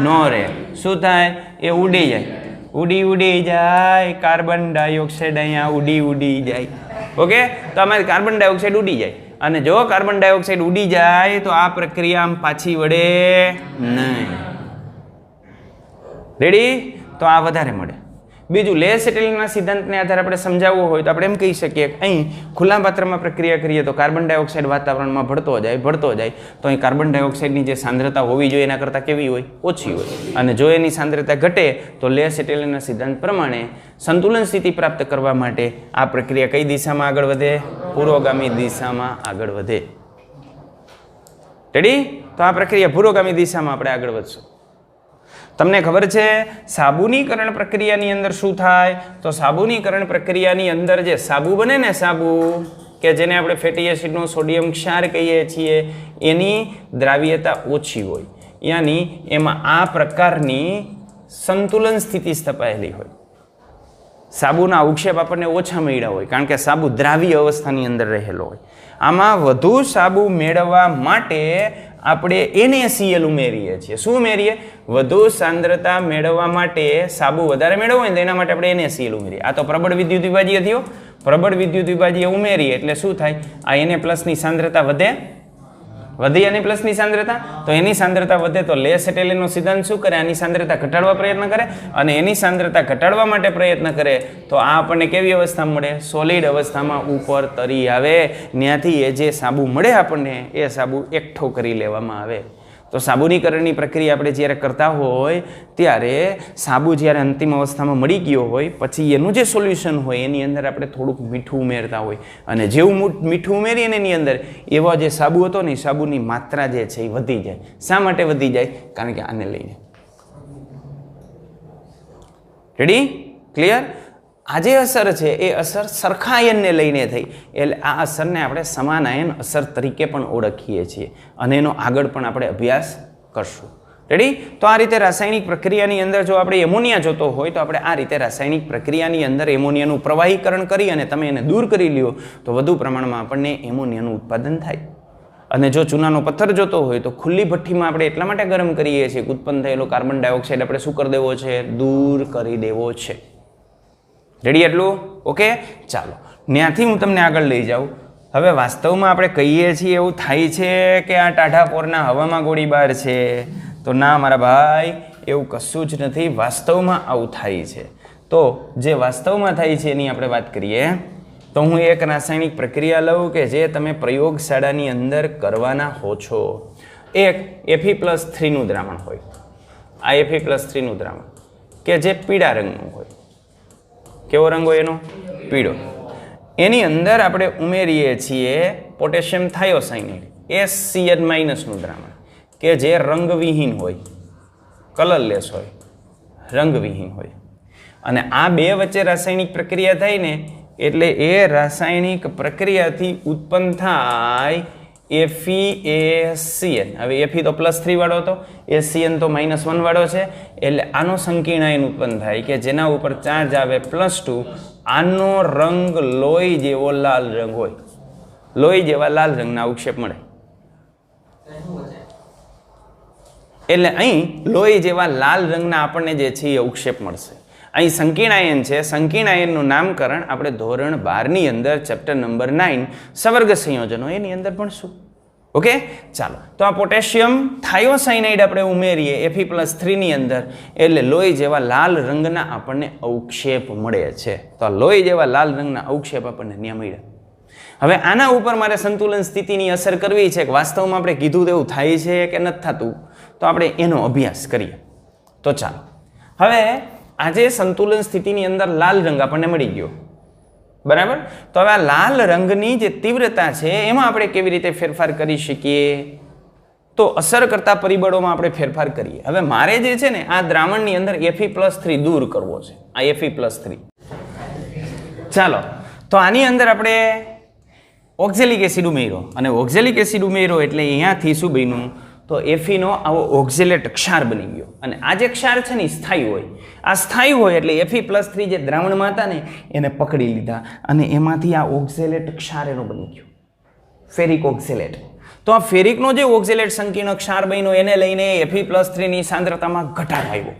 ન રહે. શું થાય? એ ઉડી જાય. ઉડી જાય. કાર્બન ડાયોક્સાઇડ અહીંયા ઉડી જાય. ઓકે, તો અમારે કાર્બન ડાયોક્સાઇડ ઉડી જાય. અને જો કાર્બન ડાયોક્સાઇડ ઉડી જાય તો આ પ્રક્રિયા આમ પાછી વળે નહીં. રેડી? તો આ વધારે મળે. બીજું, લેસ એટેલિનના સિદ્ધાંતને આધારે આપણે સમજાવવો હોય તો આપણે એમ કહી શકીએ કે અહીં ખુલ્લા પાત્રમાં પ્રક્રિયા કરીએ તો કાર્બન ડાયોક્સાઇડ વાતાવરણમાં ભળતો જાય તો અહીં કાર્બન ડાયોક્સાઇડની જે સાંદ્રતા હોવી જોઈએ એના કરતાં કેવી હોય? ઓછી હોય. અને જો એની સાંદ્રતા ઘટે તો લેસ એટેલિનના સિદ્ધાંત પ્રમાણે સંતુલન સ્થિતિ પ્રાપ્ત કરવા માટે આ પ્રક્રિયા કઈ દિશામાં આગળ વધે? પુરોગામી દિશામાં આગળ વધે. રેડી? તો આ પ્રક્રિયા પુરોગામી દિશામાં આપણે આગળ વધશું. તમને ખબર છે સાબુનીકરણ પ્રક્રિયાની અંદર શું થાય? તો સાબુનીકરણ પ્રક્રિયાની અંદર જે સાબુ બને ને, સાબુ કે જેને આપણે ફેટી એસિડનો સોડિયમ ક્ષાર કહીએ છીએ, એની દ્રાવ્યતા ઓછી હોય. યાની એમાં આ પ્રકારની સંતુલન સ્થિતિ સ્થપાયેલી હોય. સાબુના અવક્ષેપ આપણને ઓછા મળ્યા હોય કારણ કે સાબુ દ્રાવ્ય અવસ્થાની અંદર રહેલો હોય. આમાં વધુ સાબુ મેળવવા માટે આપણે NaCl ઉમેરીએ છીએ. શું ઉમેરીએ? વધુ સાંદ્રતા મેળવવા માટે સાબુ વધારે મેળવવો હોય ને એના માટે આપણે NaCl ઉમેરીએ. આ તો પ્રબળ વિદ્યુત વિભાજીય થયો. પ્રબળ વિદ્યુત વિભાજીય ઉમેરીએ એટલે શું થાય? આ Na+ ની સાંદ્રતા વધે. વધી અને પ્લસની સાંદ્રતા, તો એની સાંદ્રતા વધે તો લેસ એટેલિનનો સિદ્ધાંત શું કરે? આની સાંદ્રતા ઘટાડવા પ્રયત્ન કરે. અને એની સાંદ્રતા ઘટાડવા માટે પ્રયત્ન કરે તો આ આપણને કેવી અવસ્થા મળે? સોલિડ અવસ્થામાં ઉપર તરી આવે. ત્યાંથી એ જે સાબુ મળે આપણને એ સાબુ એકઠો કરી લેવામાં આવે. તો સાબુનીકરણની પ્રક્રિયા આપણે જ્યારે કરતા હોય ત્યારે સાબુ જ્યારે અંતિમ અવસ્થામાં મળી ગયો હોય પછી એનું જે સોલ્યુશન હોય એની અંદર આપણે થોડુંક મીઠું ઉમેરતા હોય. અને જેવું મીઠું ઉમેરીએ ને એની અંદર એવો જે સાબુ હતો ને સાબુની માત્રા જે છે એ વધી જાય. શા માટે વધી જાય? કારણ કે આને લઈને. રેડી? ક્લિયર? આ જે અસર છે એ અસર સરખા આયનને લઈને થઈ એટલે આ અસરને આપણે સમાન આયન અસર તરીકે પણ ઓળખીએ છીએ અને એનો આગળ પણ આપણે અભ્યાસ કરશું. રેડી? તો આ રીતે રાસાયણિક પ્રક્રિયાની અંદર જો આપણે એમોનિયા જોતો હોય તો આપણે આ રીતે રાસાયણિક પ્રક્રિયાની અંદર એમોનિયાનું પ્રવાહીકરણ કરી અને તમે એને દૂર કરી લ્યો તો વધુ પ્રમાણમાં આપણને એમોનિયાનું ઉત્પાદન થાય. અને જો ચૂનાનો પથ્થર જોતો હોય તો ખુલ્લી ભઠ્ઠીમાં આપણે એટલા માટે ગરમ કરીએ છીએ કે ઉત્પન્ન થયેલો કાર્બન ડાયોક્સાઇડ આપણે શું કરી દેવો છે? દૂર કરી દેવો છે. રેડી એટલું? ઓકે, ચાલો ત્યાંથી હું તમને આગળ લઈ જાઉં. હવે વાસ્તવમાં આપણે કહીએ છીએ એવું થાય છે કે આ ટાઢા પોરના હવામાં ગોળીબાર છે, તો ના મારા ભાઈ, એવું કશું જ નથી. વાસ્તવમાં આવું થાય છે. તો જે વાસ્તવમાં થાય છે એની આપણે વાત કરીએ તો હું એક રાસાયણિક પ્રક્રિયા લઉં કે જે તમે પ્રયોગશાળાની અંદર કરવાના હો છો. એક Fe+3નું દ્રાવણ હોય. આ Fe+3નું દ્રાવણ કે જે પીળા રંગનું હોય. કેવો રંગ હોય એનો? પીળો. એની અંદર આપણે ઉમેરીએ છીએ પોટેશિયમ થાયોસાયનાઇડ HCl- દ્રાવણ કે જે રંગવિહીન હોય, કલરલેસ હોય, રંગવિહીન હોય. અને આ બે વચ્ચે રાસાયણિક પ્રક્રિયા થાય ને એટલે એ રાસાયણિક પ્રક્રિયાથી ઉત્પન્ન થાય FeACl. હવે Fe તો +3 વાળો હતો, HCl તો -1 વાળો છે એટલે આનો સંકીર્ણ આયન ઉત્પન્ન થાય કે જેના ઉપર ચાર્જ આવે +2. આનો રંગ લોહી જેવો લાલ રંગ હોય. લોહી જેવા લાલ રંગના અવક્ષેપ મળે. એટલે અહીં લોહી જેવા લાલ રંગના આપણને જે છે એ અવક્ષેપ મળશે. અહીં સંકીર્ણ આયન છે. સંકીર્ણ આયનનું નામકરણ આપણે ધોરણ 12ની અંદર ચેપ્ટર નંબર 9 સવર્ગ સંયોજનો એની અંદર ભણશું. ઓકે, ચાલો. તો આ પોટેશિયમ થાયોસાયનાઇડ આપણે ઉમેરીએ Fe+3ની અંદર એટલે લોહી જેવા લાલ રંગના આપણને અવક્ષેપ મળે છે. તો આ લોહી જેવા લાલ રંગના અવક્ષેપ આપણને ન્યા મળ્યા. હવે આના ઉપર મારે સંતુલન સ્થિતિની અસર કરવી છે કે વાસ્તવમાં આપણે કીધું તેવું થાય છે કે નથી થતું, તો આપણે એનો અભ્યાસ કરીએ. તો ચાલો હવે આજે સંતુલન સ્થિતિની અંદર લાલ રંગ આપણને મળી ગયો, બરાબર. તો હવે આ લાલ રંગની જે તીવ્રતા છે એમાં આપણે કેવી રીતે ફેરફાર કરી શકીએ? તો અસર કરતા પરિબળોમાં આપણે ફેરફાર કરીએ. હવે મારે જે છે ને આ દ્રાવણની અંદર Fe+3 દૂર કરવો છે, આ Fe+3. ચાલો તો આની અંદર આપણે ઓક્ઝેલિક એસિડ ઉમેર્યો અને ઓક્ઝેલિક એસિડ ઉમેર્યો એટલે અહીંયાથી શું બન્યું? તો Fe નો આવો ઓક્ઝેલેટ ક્ષાર બની ગયો અને આ જે ક્ષાર છે ને સ્થાયી હોય. આ સ્થાયી હોય એટલે Fe+3 જે દ્રાવણમાં હતા ને એને પકડી લીધા અને એમાંથી આ ઓક્ઝેલેટ ક્ષાર એનો બની ગયો, ફેરિક ઓક્ઝેલેટ. તો આ ફેરિકનો જે ઓક્ઝેલેટ સંકીર્ણ ક્ષાર બન્યો એને લઈને Fe+3 ની સાંદ્રતામાં ઘટાડો આવ્યો.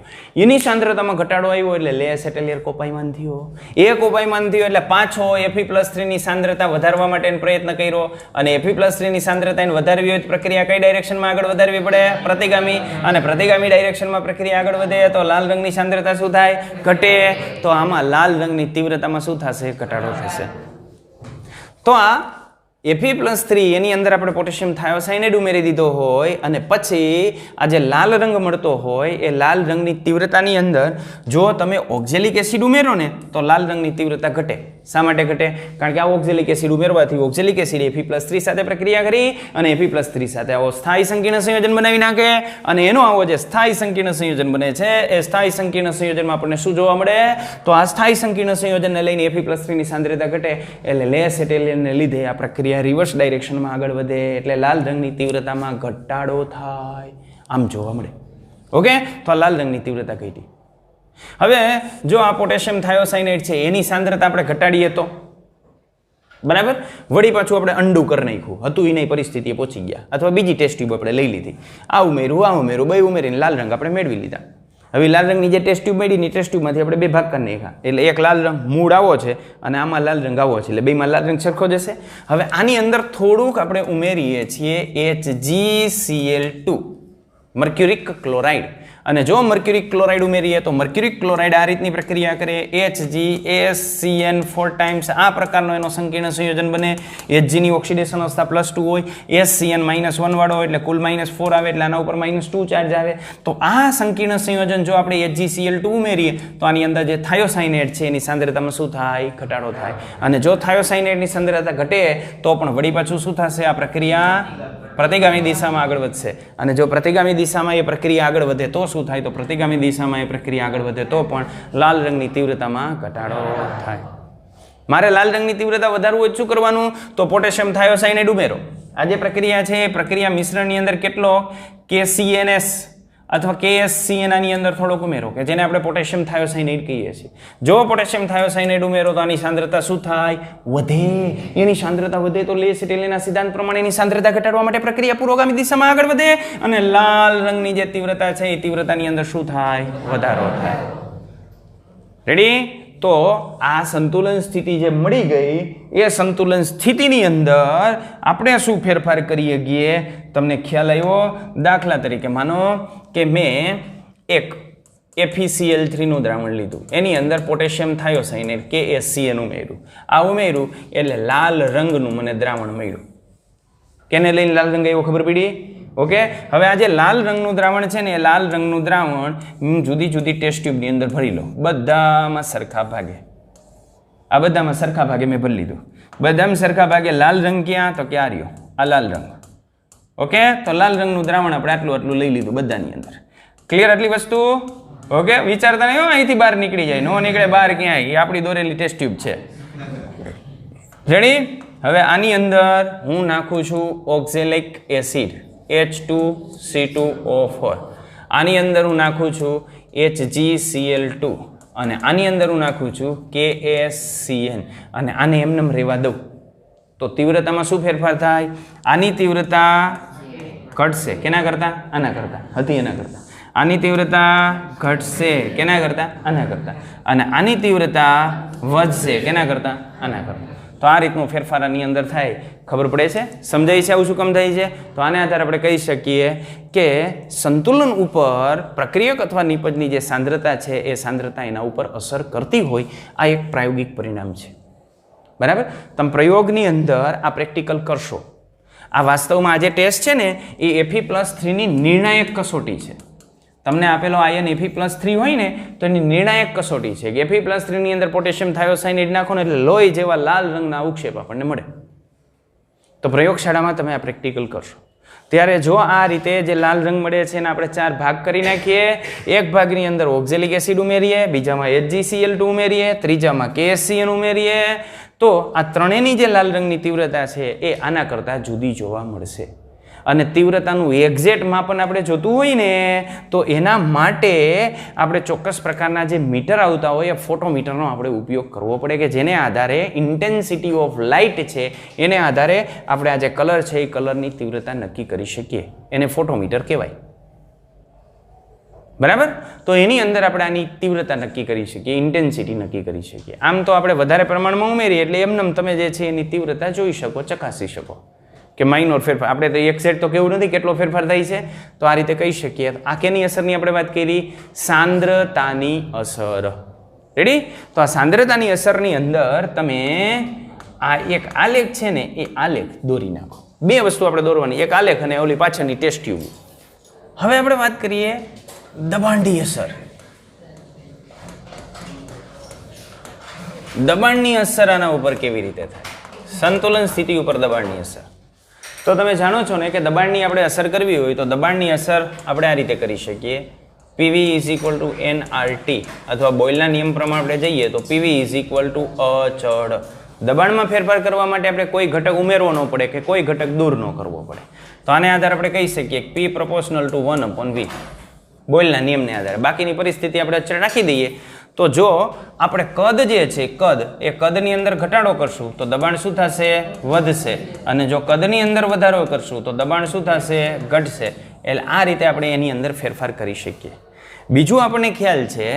એની સાંદ્રતામાં ઘટાડો આવ્યો એટલે લેસ એટેલિયર કોપાયમાન થયો. એ કોપાયમાન થયો એટલે પાછો Fe+3 ની સાંદ્રતા વધારવા માટેનો પ્રયત્ન કર્યો અને Fe+3 ની સાંદ્રતાને વધારવી હોય તો પ્રક્રિયા કઈ ડાયરેક્શનમાં આગળ વધારવી પડે? પ્રતિગામી. અને પ્રતિગામી ડાયરેક્શનમાં પ્રક્રિયા આગળ વધે તો લાલ રંગની સાંદ્રતા શું થાય? ઘટે. તો આમાં લાલ રંગની તીવ્રતામાં શું થશે? ઘટાડો થશે. તો આ Fe+3 એની અંદર આપણે પોટેશિયમ થાયોસાઇનાઇડ ઉમેરી દીધો હોય અને પછી આ જે લાલ રંગ મળતો હોય એ લાલ રંગની તીવ્રતાની અંદર જો તમે ઓક્ઝેલિક એસિડ ઉમેરો ને તો લાલ રંગની તીવ્રતા ઘટે. શા માટે ઘટે? કારણ કે આ ઓક્ઝેલિક એસિડ ઉમેરવાથી ઓક્ઝેલિક એસિડ Fe+3 સાથે પ્રક્રિયા કરી અને Fe+3 સાથે આવો સ્થાયી સંકીર્ણ સંયોજન બનાવી નાખે અને એનો આવો જે સ્થાયી સંકીર્ણ સંયોજન બને છે એ સ્થાયી સંકીર્ણ સંયોજનમાં આપણને શું જોવા મળે? તો આ સ્થાયી સંકીર્ણ સંયોજનને લઈને Fe+3 ની સાંદ્રતા ઘટે એટલે લેસ એટેલિયનને લીધે આ પ્રક્રિયા રિવર્સ ડાયરેક્શનમાં આગળ વધે એટલે લાલ રંગની તીવ્રતામાં ઘટાડો થાય, આમ જોવા મળે. ઓકે, તો આ લાલ રંગની તીવ્રતા ઘટી. હવે જો આ પોટેશિયમ થાયોસાઇનાઇડ છે એની સાંદ્રતા આપણે ઘટાડીએ તો બરાબર, વળી પાછું આપણે અંડું કરી નાખ્યું હતું એની પરિસ્થિતિએ પહોંચી ગયા અથવા બીજી ટેસ્ટ ટ્યુબ આપણે લઈ લીધી, આ ઉમેર્યું બે ઉમેરીને લાલ રંગ આપણે મેળવી લીધા. હવે લાલ રંગની જે ટેસ્ટ ટ્યુબ મળી ની ટેસ્ટ ટ્યુબમાંથી આપણે બે ભાગ કરી નાખ્યા એટલે એક લાલ રંગ મૂળ આવો છે અને આમાં લાલ રંગ આવો છે એટલે બેમાં લાલ રંગ સરખો જશે. હવે આની અંદર થોડુંક આપણે ઉમેરીએ છીએ HgCl2 મર્ક્યુરિક ક્લોરાઇડ અને જો મર્ક્યુરિક ક્લોરાઇડ ઉમેરીએ તો મર્ક્યુરિક ક્લોરાઇડ આ રીતની પ્રક્રિયા કરે HgAsCN 4 ટાઈમ્સ આ પ્રકારનો એનો સંકીર્ણ સંયોજન બને. Hg ની ઓક્સિડેશન અવસ્થા +2 હોય, AsCN -1 વાળો હોય એટલે કુલ -4 આવે એટલે આના ઉપર -2 ચાર્જ આવે. તો આ સંકીર્ણ સંયોજન જો આપણે HgCl2 ઉમેરીએ તો આની અંદર જે થાયોસાઇનાઇડ છે એની સાંદ્રતામાં શું થાય? ઘટાડો થાય. અને જો થાયોસાઇનાઇડની સાંદ્રતા ઘટે તો પણ વળી પાછું શું થશે? આ પ્રક્રિયા પ્રતિગામી દિશામાં આગળ વધશે અને જો પ્રતિગામી દિશામાં એ પ્રક્રિયા આગળ વધે તો શું થાય? તો પ્રતિગામી દિશામાં એ પ્રક્રિયા આગળ વધે તો પણ લાલ રંગની તીવ્રતામાં ઘટાડો થાય. મારે લાલ રંગની તીવ્રતા વધારવું હોય શું કરવાનું? તો પોટેશિયમ થાયોસાઇનાઇડ ઉમેરો. આ જે પ્રક્રિયા છે એ પ્રક્રિયા મિશ્રણની અંદર કેટલો KCNS અથવા KSCN આની અંદર થોડોક ઉમેરો કે જેને આપણે પોટેશિયમ થાયોસાઇનાઇડ કહીએ છીએ. જો પોટેશિયમ થાયોસાઇનાઇડ ઉમેરો તો આની સાંદ્રતા શું થાય? વધે. એની સાંદ્રતા વધે તો લેસ એટેલિયનના સિદ્ધાંત પ્રમાણે એની સાંદ્રતા ઘટાડવા માટે પ્રક્રિયા પુરોગામી દિશામાં આગળ વધે અને લાલ રંગની જે તીવ્રતા છે એ તીવ્રતાની અંદર શું થાય? વધારો થાય. રેડી? તો આ સંતુલન સ્થિતિ જે મળી ગઈ એ સંતુલન સ્થિતિની અંદર આપણે શું ફેરફાર કરીએ ગઈએ? તમને ખ્યાલ આવ્યો? દાખલા તરીકે માનો કે મેં એક FeCl3 નું દ્રાવણ લીધું, એની અંદર પોટેશિયમ થાયોસાઇનાઇડ KSCN ઉમેર્યું. આ ઉમેર્યું એટલે લાલ રંગનું મને દ્રાવણ મળ્યું. કેને લઈને લાલ રંગ આવ્યો ખબર પડી? ઓકે, હવે આ જે લાલ રંગનું દ્રાવણ છે ને એ લાલ રંગનું દ્રાવણ જુદી જુદી ટેસ્ટ ટ્યુબની અંદર ભરી લો, બધામાં સરખા ભાગે. આ બધામાં સરખા ભાગે મેં ભરી લીધું. બધામાં સરખા ભાગે લાલ રંગ ક્યાં? તો ક્યાં રહ્યો? આ લાલ રંગ. ઓકે, તો લાલ રંગનું દ્રાવણ આપણે આટલું લઈ લીધું બધાની અંદર. ક્લિયર આટલી વસ્તુ? ઓકે, વિચારતા નહીં અહીંથી બહાર નીકળી જાય, નો નીકળે બહાર ક્યાંય, એ આપણી દોરેલી ટેસ્ટ ટ્યુબ છે. રેડી? હવે આની અંદર હું નાખું છું ઓક્ઝેલિક એસિડ H2C2O4. આની અંદર હું નાખું છું HgCl2 અને આની અંદર હું નાખું છું KSCN અને આને એમનેમ રહેવા દઉં તો તીવ્રતામાં શું ફેરફાર થાય? આની તીવ્રતા ઘટશે. કેના કરતા? આના કરતા હતી એના કરતા. આની તીવ્રતા ઘટશે. કેના કરતા? આના કરતા. અને આની તીવ્રતા વધશે. કેના કરતા? આના કરતા. તો આ રીતનો ફેરફાર આની અંદર થાય. ખબર પડે છે? સમજાય છે આવું શું કામ થાય છે? તો આને આધારે આપણે કહી શકીએ કે સંતુલન ઉપર પ્રક્રિયક અથવા નિપજની જે સાંદ્રતા છે એ સાંદ્રતા એના ઉપર અસર કરતી હોય આ એક પ્રાયોગિક પરિણામ છે. બરાબર? તમે પ્રયોગની અંદર આ પ્રેક્ટિકલ કરશો. આ વાસ્તવમાં આ જે ટેસ્ટ છે ને એ Fe+3 ની નિર્ણાયક કસોટી છે. તમને આપેલો આયન Fe+3 હોય ને તો એની નિર્ણાયક કસોટી છે કે Fe+3 ની અંદર પોટેશિયમ થાયોસાયનાઇડ નાખો ને એટલે લોહી જેવા લાલ રંગના ઉક્ષેપ આપણને મળે. તો પ્રયોગશાળામાં તમે આ પ્રેક્ટિકલ કરશો ત્યારે જો આ રીતે જે લાલ રંગ મળે છે એને આપણે 4 ભાગ કરી નાખીએ. એક ભાગની અંદર ઓક્ઝેલિક એસિડ ઉમેરીએ, બીજામાં HgCl2 ઉમેરીએ, ત્રીજામાં KSCN ઉમેરીએ, તો આ ત્રણેયની જે લાલ રંગની તીવ્રતા છે એ આના કરતાં જુદી જોવા મળશે. અને તીવ્રતાનું એક્ઝેક્ટ માપન આપણે જોતું હોય ને તો એના માટે આપણે ચોક્કસ પ્રકારના જે મીટર આવતા હોય એ ફોટોમીટરનો આપણે ઉપયોગ કરવો પડે કે જેને આધારે ઇન્ટેન્સિટી ઓફ લાઇટ છે એને આધારે આપણે આ જે કલર છે એ કલરની તીવ્રતા નક્કી કરી શકીએ. એને ફોટોમીટર કહેવાય. બરાબર? તો એની અંદર આપણે આની તીવ્રતા નક્કી કરી શકીએ, ઇન્ટેન્સિટી નક્કી કરી શકીએ. આમ તો આપણે વધારે પ્રમાણમાં ઉમેરીએ એટલે એમને તમે જે છે એની તીવ્રતા જોઈ શકો, ચકાસી શકો કે માઇનોર ફેરફાર. આપણે તો એક્ઝેક્ટ તો કેવું નથી કેટલો ફેરફાર થાય છે, તો આ રીતે કહી શકીએ. આ કેની અસરની આપણે વાત કરી? સાંદ્રતાની અસર. રેડી? તો આ સાંદ્રતાની અસરની અંદર તમે આ એક આલેખ છે ને એ આલેખ દોરી નાખો. બે વસ્તુ આપણે દોરવાની, એક આલેખ અને ઓલી પાછળની ટેસ્ટ ટ્યુબ. હવે આપણે વાત કરીએ દબાણની અસર. દબાણની અસર આના ઉપર કેવી રીતે થાય? સંતુલન સ્થિતિ ઉપર દબાણની અસર. તો તમે જાણો છો ને કે દબાણની આપણે અસર કરવી હોય તો દબાણની અસર આપણે આ રીતે કરી શકીએ. PV = nRT અથવા બોયલના નિયમ પ્રમાણે આપણે જઈએ તો PV = અચળ. દબાણમાં ફેરફાર કરવા માટે આપણે કોઈ ઘટક ઉમેરવો ન પડે કે કોઈ ઘટક દૂર ન કરવો પડે. તો આને આધારે આપણે કહી શકીએ P = 1/V બોયલના નિયમને આધારે. બાકીની પરિસ્થિતિ આપણે અચળ રાખી દઈએ. તો જો આપણે કદ જે છે એ કદની અંદર ઘટાડો કરશું તો દબાણ શું થશે? વધશે. અને જો કદની અંદર વધારો કરશું તો દબાણ શું થશે? ઘટશે. એટલે આ રીતે આપણે એની અંદર ફેરફાર કરી શકીએ. બીજું આપણને ખ્યાલ છે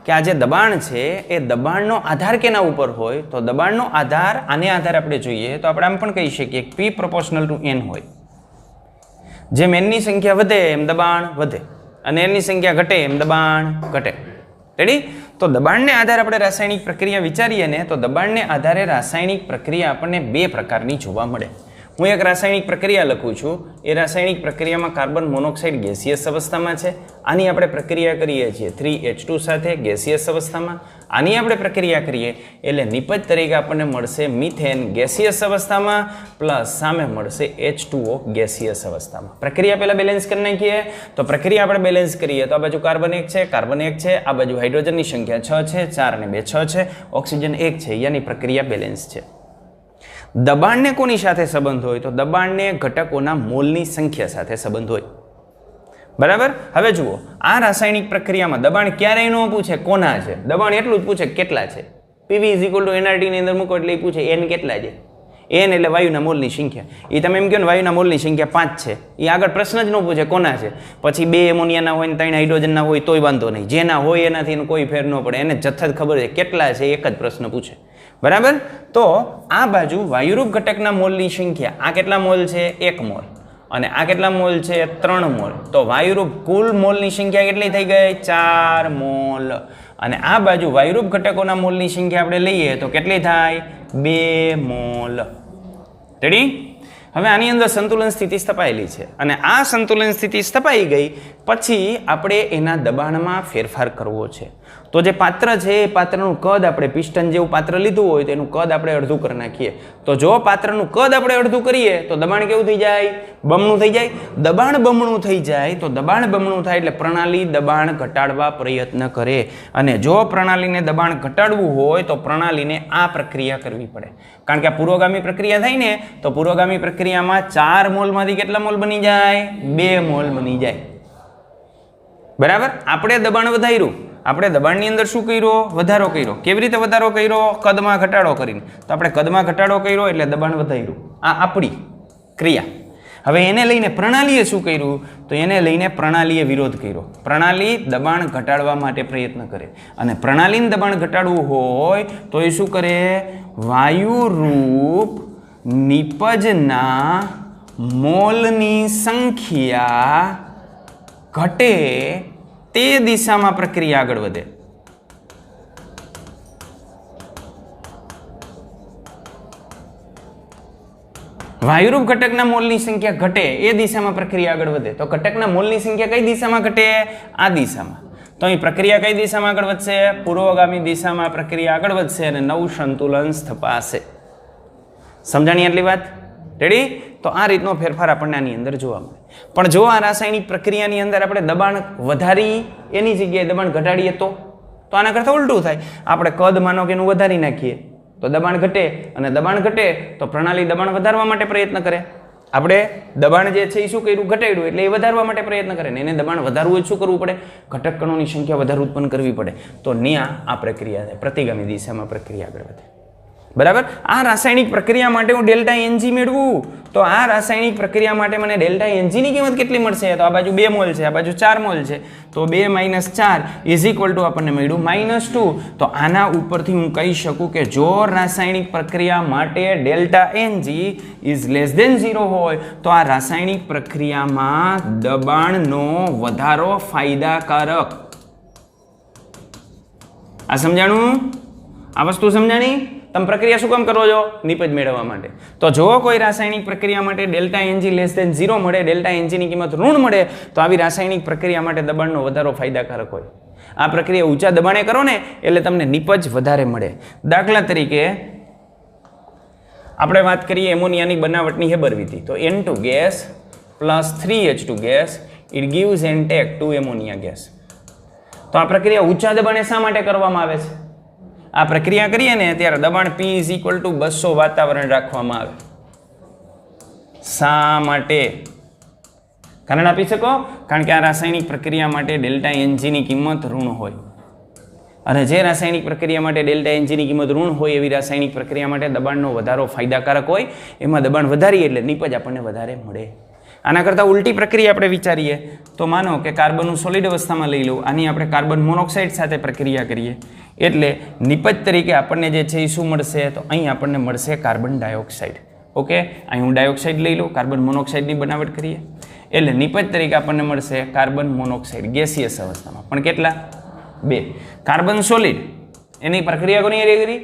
કે આ જે દબાણ છે એ દબાણનો આધાર કેના ઉપર હોય? તો દબાણનો આધાર આને આધારે આપણે જોઈએ તો આપણે આમ પણ કહી શકીએ P = n હોય. જેમ n ની સંખ્યા વધે એમ દબાણ વધે અને n ની સંખ્યા ઘટે એમ દબાણ ઘટે. રેડી? તો દબાણને આધારે આપણે રાસાયણિક પ્રક્રિયા વિચારીએ ને તો દબાણને આધારે રાસાયણિક પ્રક્રિયા આપણને બે પ્રકારની જોવા મળે. હું એક રાસાયણિક પ્રક્રિયા લખું છું. એ રાસાયણિક પ્રક્રિયામાં કાર્બન મોનોક્સાઇડ ગેસિયસ અવસ્થામાં છે. આની આપણે પ્રક્રિયા કરીએ છીએ 3H2 સાથે ગેસિયસ અવસ્થામાં. આની આપણે પ્રક્રિયા કરીએ એટલે નિપજ તરીકે આપણને મળશે મિથેન ગેસિયસ અવસ્થામાં પ્લસ સામે મળશે H2O ગેસિયસ અવસ્થામાં. પ્રક્રિયા પહેલા બેલેન્સ કરી નાખીએ. તો પ્રક્રિયા આપણે બેલેન્સ કરીએ તો આ બાજુ કાર્બન 1 છે, કાર્બન 1 છે, આ બાજુ હાઇડ્રોજનની સંખ્યા 6 છે, 4 અને 2 6 છે, ઓક્સિજન 1 છે. યાની પ્રક્રિયા બેલેન્સ છે. દબાણને કોની સાથે સંબંધ હોય? તો દબાણને ઘટકોના મોલની સંખ્યા સાથે સંબંધ હોય. બરાબર? હવે જુઓ, આ રાસાયણિક પ્રક્રિયામાં દબાણ ક્યારેય ન પૂછે કોના છે, દબાણ એટલું જ પૂછે કેટલા છે. PV = nRT ની અંદર મૂકો એટલે એ પૂછે n કેટલા છે. n એટલે વાયુના મોલની સંખ્યા. એ તમે એમ કહો ને વાયુના મોલની સંખ્યા 5 છે, એ આગળ પ્રશ્ન જ ન પૂછે કોના છે. પછી 2 એમોનિયાના હોય ને 3 હાઇડ્રોજનના હોય તોય વાંધો નહીં. જેના હોય એનાથી કોઈ ફેર ન પડે. એને જથ્થા ખબર છે કેટલા છે, એક જ પ્રશ્ન પૂછે. બરાબર? તો આ બાજુ વાયુરૂપ ઘટકના મોલની સંખ્યા આ કેટલા મોલ છે? 1 મોલ. અને આ કેટલા મોલ છે? 3 મોલ. તો વાયુરૂપ કુલ મોલની સંખ્યા કેટલી થઈ ગઈ? 4 મોલ. અને આ બાજુ વાયુરૂપ ઘટકોના મોલની સંખ્યા આપણે લઈએ તો કેટલી થાય? 2 મોલ. રેડી? હવે આની અંદર સંતુલન સ્થિતિ સ્થપાયેલી છે અને આ સંતુલન સ્થિતિ સ્થપાઈ ગઈ પછી આપણે એના દબાણમાં ફેરફાર કરવો છે. તો જે પાત્ર છે એ પાત્રનું કદ આપણે પિસ્ટન જેવું પાત્ર લીધું હોય તો એનું કદ આપણે અડધું કરી નાખીએ. તો જો પાત્રનું કદ આપણે અડધું કરીએ તો દબાણ કેવું થઈ જાય? બમણું થઈ જાય. દબાણ બમણું થઈ જાય તો દબાણ બમણું થાય એટલે પ્રણાલી દબાણ ઘટાડવા પ્રયત્ન કરે. અને જો પ્રણાલીને દબાણ ઘટાડવું હોય તો પ્રણાલીને આ પ્રક્રિયા કરવી પડે. કારણ કે આ પૂર્વગામી પ્રક્રિયા થાય ને તો પૂર્વગામી પ્રક્રિયામાં 4 મોલમાંથી કેટલા મોલ બની જાય? 2 મોલ બની જાય. બરાબર? આપણે દબાણ વધાર્યું. આપણે દબાણની અંદર શું કર્યો? વધારો કર્યો. કેવી રીતે વધારો કર્યો? કદમાં ઘટાડો કરીને. તો આપણે કદમાં ઘટાડો કર્યો એટલે દબાણ વધાર્યું. આ આપણી ક્રિયા. હવે એને લઈને પ્રણાલીએ શું કર્યું? તો એને લઈને પ્રણાલીએ વિરોધ કર્યો. પ્રણાલી દબાણ ઘટાડવા માટે પ્રયત્ન કરે અને પ્રણાલીને દબાણ ઘટાડવું હોય તો એ શું કરે? વાયુરૂપ નિપજના મોલની સંખ્યા ઘટે તે દિશામાં પ્રક્રિયા આગળ વધે. વાયુરૂપ ઘટકના મોલની સંખ્યા ઘટે એ દિશામાં પ્રક્રિયા આગળ વધે. તો ઘટકના મોલની સંખ્યા કઈ દિશામાં ઘટે? આ દિશામાં. તો અહીં પ્રક્રિયા કઈ દિશામાં આગળ વધશે? પૂર્વગામી દિશામાં પ્રક્રિયા આગળ વધશે અને નવું સંતુલન સ્થપાશે. સમજાણી આટલી વાત? રેડી? તો આ રીતનો ફેરફાર આપણને આની અંદર જોવા મળે. પણ જો આ રાસાયણિક પ્રક્રિયાની અંદર આપણે દબાણ વધારી એની જગ્યાએ દબાણ ઘટાડીએ તો આના કરતાં ઉલટું થાય. આપણે કદ માનો કે એનું વધારી નાખીએ તો દબાણ ઘટે, અને દબાણ ઘટે તો પ્રણાલી દબાણ વધારવા માટે પ્રયત્ન કરે. આપણે દબાણ જે છે એ શું કર્યું? ઘટાડ્યું, એટલે એ વધારવા માટે પ્રયત્ન કરે ને એને દબાણ વધારવું હોય શું કરવું પડે? ઘટક કણોની સંખ્યા વધારે ઉત્પન્ન કરવી પડે. તો ન્યા આ પ્રક્રિયા થાય, પ્રતિગામી દિશામાં પ્રક્રિયા આગળ વધે. બરાબર? આ રાસાયણિક પ્રક્રિયા માટે હું ડેલ્ટા એનજી મેળવું તો આ રાસાયણિક પ્રક્રિયા માટે મને ડેલ્ટા એનજીની કિંમત કેટલી મળશે? તો આ બાજુ 2 મોલ છે, આ બાજુ 4 મોલ છે, તો 2 - 4 આપણને મળ્યું -2. તો આના ઉપરથી હું કહી શકું કે જો રાસાયણિક પ્રક્રિયા માટે ડેલ્ટા એનજી ઇઝ લેસ ધેન 0 હોય તો આ રાસાયણિક પ્રક્રિયામાં દબાણનો વધારો ફાયદાકારક. આ સમજાણું? આ વસ્તુ સમજાણી? તમે પ્રક્રિયા શું કામ કરો છો? નિપજ મેળવવા માટે. તો જો કોઈ રાસાયણિક પ્રક્રિયા માટે ડેલ્ટા એનજી લેસ ધેન 0 મળે, ડેલ્ટા એનજીની કિંમત ઋણ મળે, તો આવી રાસાયણિક પ્રક્રિયા માટે દબાણનો વધારો ફાયદાકારક હોય. આ પ્રક્રિયા ઊંચા દબાણે કરો ને એટલે તમને નિપજ વધારે મળે. દાખલા તરીકે આપણે વાત કરીએ એમોનિયાની બનાવટની હેબર વિધિ. તો N2 gas plus 3H2 gas it gives and take 2 ammonia gas. તો આ પ્રક્રિયા ઊંચા દબાણે શા માટે કરવામાં આવે છે? આ પ્રક્રિયા કરીએ ને ત્યારે દબાણ P = 200 વાતાવરણ રાખવામાં આવે. શા માટે? કારણ આપી શકો? કારણ કે આ રાસાયણિક પ્રક્રિયા માટે ડેલ્ટા એનજીની કિંમત ઋણ હોય, અને જે રાસાયણિક પ્રક્રિયા માટે ડેલ્ટા એનજીની કિંમત ઋણ હોય એવી રાસાયણિક પ્રક્રિયા માટે દબાણનો વધારો ફાયદાકારક હોય. એમાં દબાણ વધારીએ એટલે નિપજ આપણને વધારે મળે. આના કરતાં ઉલટી પ્રક્રિયા આપણે વિચારીએ તો માનો કે કાર્બનનું સોલિડ અવસ્થામાં લઈ લઉં, આની આપણે કાર્બન મોનોક્સાઇડ સાથે પ્રક્રિયા કરીએ એટલે નિપજ તરીકે આપણને જે છે એ શું મળશે? તો અહીં આપણને મળશે કાર્બન ડાયોક્સાઇડ. ઓકે, અહીં હું ડાયોક્સાઇડ લઈ લઉં, કાર્બન મોનોક્સાઇડની બનાવટ કરીએ એટલે નિપજ તરીકે આપણને મળશે કાર્બન મોનોક્સાઇડ ગેસિયસ અવસ્થામાં. પણ કેટલા? 2. કાર્બન સોલિડ એની પ્રક્રિયા કોની હારે કરી?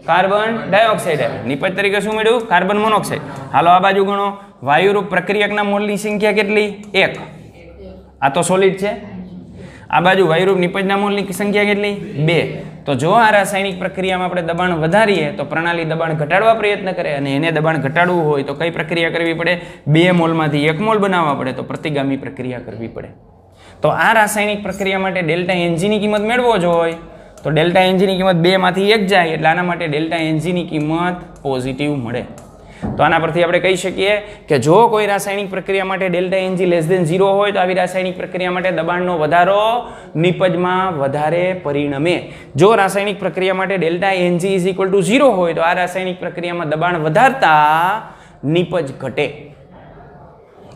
Carbon dioxide. નિપજ તરીકે શું મળ્યું? Carbon monoxide. હાલો આ બાજુ ગણો. વાયુરૂપ પ્રક્રિયકના મોલની સંખ્યા કેટલી? 1. આ તો સોલિડ છે. આ બાજુ વાયુરૂપ નિપજના મોલની સંખ્યા કેટલી? 2. તો જો આ રાસાયણિક પ્રક્રિયામાં આપણે દબાણ વધારીએ તો પ્રણાલી દબાણ ઘટાડવા પ્રયત્ન કરે, અને એને દબાણ ઘટાડવું હોય તો કઈ પ્રક્રિયા કરવી પડે? 2 મોલમાંથી 1 મોલ બનાવવા પડે, તો પ્રતિગામી પ્રક્રિયા કરવી પડે. તો આ રાસાયણિક પ્રક્રિયા માટે ડેલ્ટા એનજીની કિંમત મેળવો જ હોય તો ડેલ્ટા એનજીની કિંમત 2 માંથી 1 જાય એટલે આના માટે ડેલ્ટા એનજીની કિંમત પોઝિટિવ મળે. તો આના પરથી આપણે કહી શકીએ કે જો કોઈ રાસાયણિક પ્રક્રિયા માટે ડેલ્ટા એનજી લેસ ધેન 0 હોય તો આવી રાસાયણિક પ્રક્રિયા માટે દબાણનો વધારો નિપજમાં વધારે પરિણમે. જો રાસાયણિક પ્રક્રિયા માટે ડેલ્ટા એનજી = 0 હોય તો આ રાસાયણિક પ્રક્રિયામાં દબાણ વધારતા નિપજ ઘટે.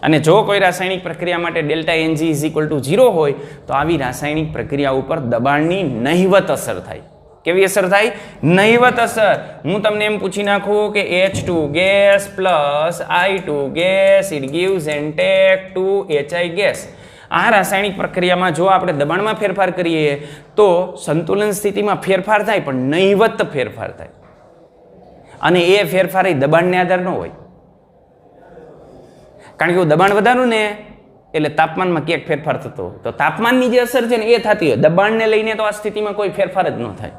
અને જો કોઈ રાસાયણિક પ્રક્રિયા માટે ડેલ્ટા એનજી = 0 હોય તો આવી રાસાયણિક પ્રક્રિયા ઉપર દબાણની નહિવત અસર થાય. કેવી અસર થાય? નહિવત અસર. હું તમને એમ પૂછી નાખું કે H2 gas plus I2 gas it gives and take 2 HI gas. આ રાસાયણિક પ્રક્રિયામાં જો આપણે દબાણમાં ફેરફાર કરીએ તો સંતુલન સ્થિતિમાં ફેરફાર થાય, પણ નહિવત ફેરફાર થાય, અને એ ફેરફાર એ દબાણને આધાર ન હોય. કારણ કે હું દબાણ વધારું ને એટલે તાપમાનમાં ક્યાંક ફેરફાર થતો હોય તો તાપમાનની જે અસર છે ને એ થતી હોય. દબાણને લઈને તો આ સ્થિતિમાં કોઈ ફેરફાર જ ન થાય.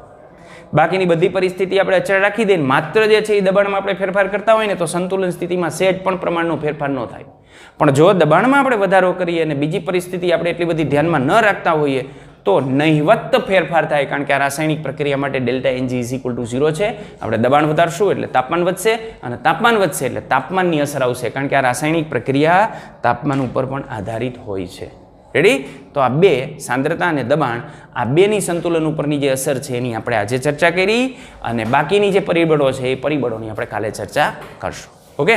બાકીની બધી પરિસ્થિતિ આપણે અચળ રાખી દઈએ, માત્ર જે છે એ દબાણમાં આપણે ફેરફાર કરતા હોય ને તો સંતુલન સ્થિતિમાં સહેજ પણ પ્રમાણનો ફેરફાર ન થાય. પણ જો દબાણમાં આપણે વધારો કરીએ અને બીજી પરિસ્થિતિ આપણે એટલી બધી ધ્યાનમાં ન રાખતા હોઈએ તો નહિવત ફેરફાર થાય. કારણ કે આ રાસાયણિક પ્રક્રિયા માટે ડેલ્ટા એનજી = 0 છે. આપણે દબાણ વધારશું એટલે તાપમાન વધશે, અને તાપમાન વધશે એટલે તાપમાનની અસર આવશે. કારણ કે આ રાસાયણિક પ્રક્રિયા તાપમાન ઉપર પણ આધારિત હોય છે. રેડી? તો આ 2 સાંદ્રતા અને દબાણ, આ 2ની સંતુલન ઉપરની જે અસર છે એની આપણે આજે ચર્ચા કરી, અને બાકીની જે પરિબળો છે એ પરિબળોની આપણે કાલે ચર્ચા કરશું. ઓકે?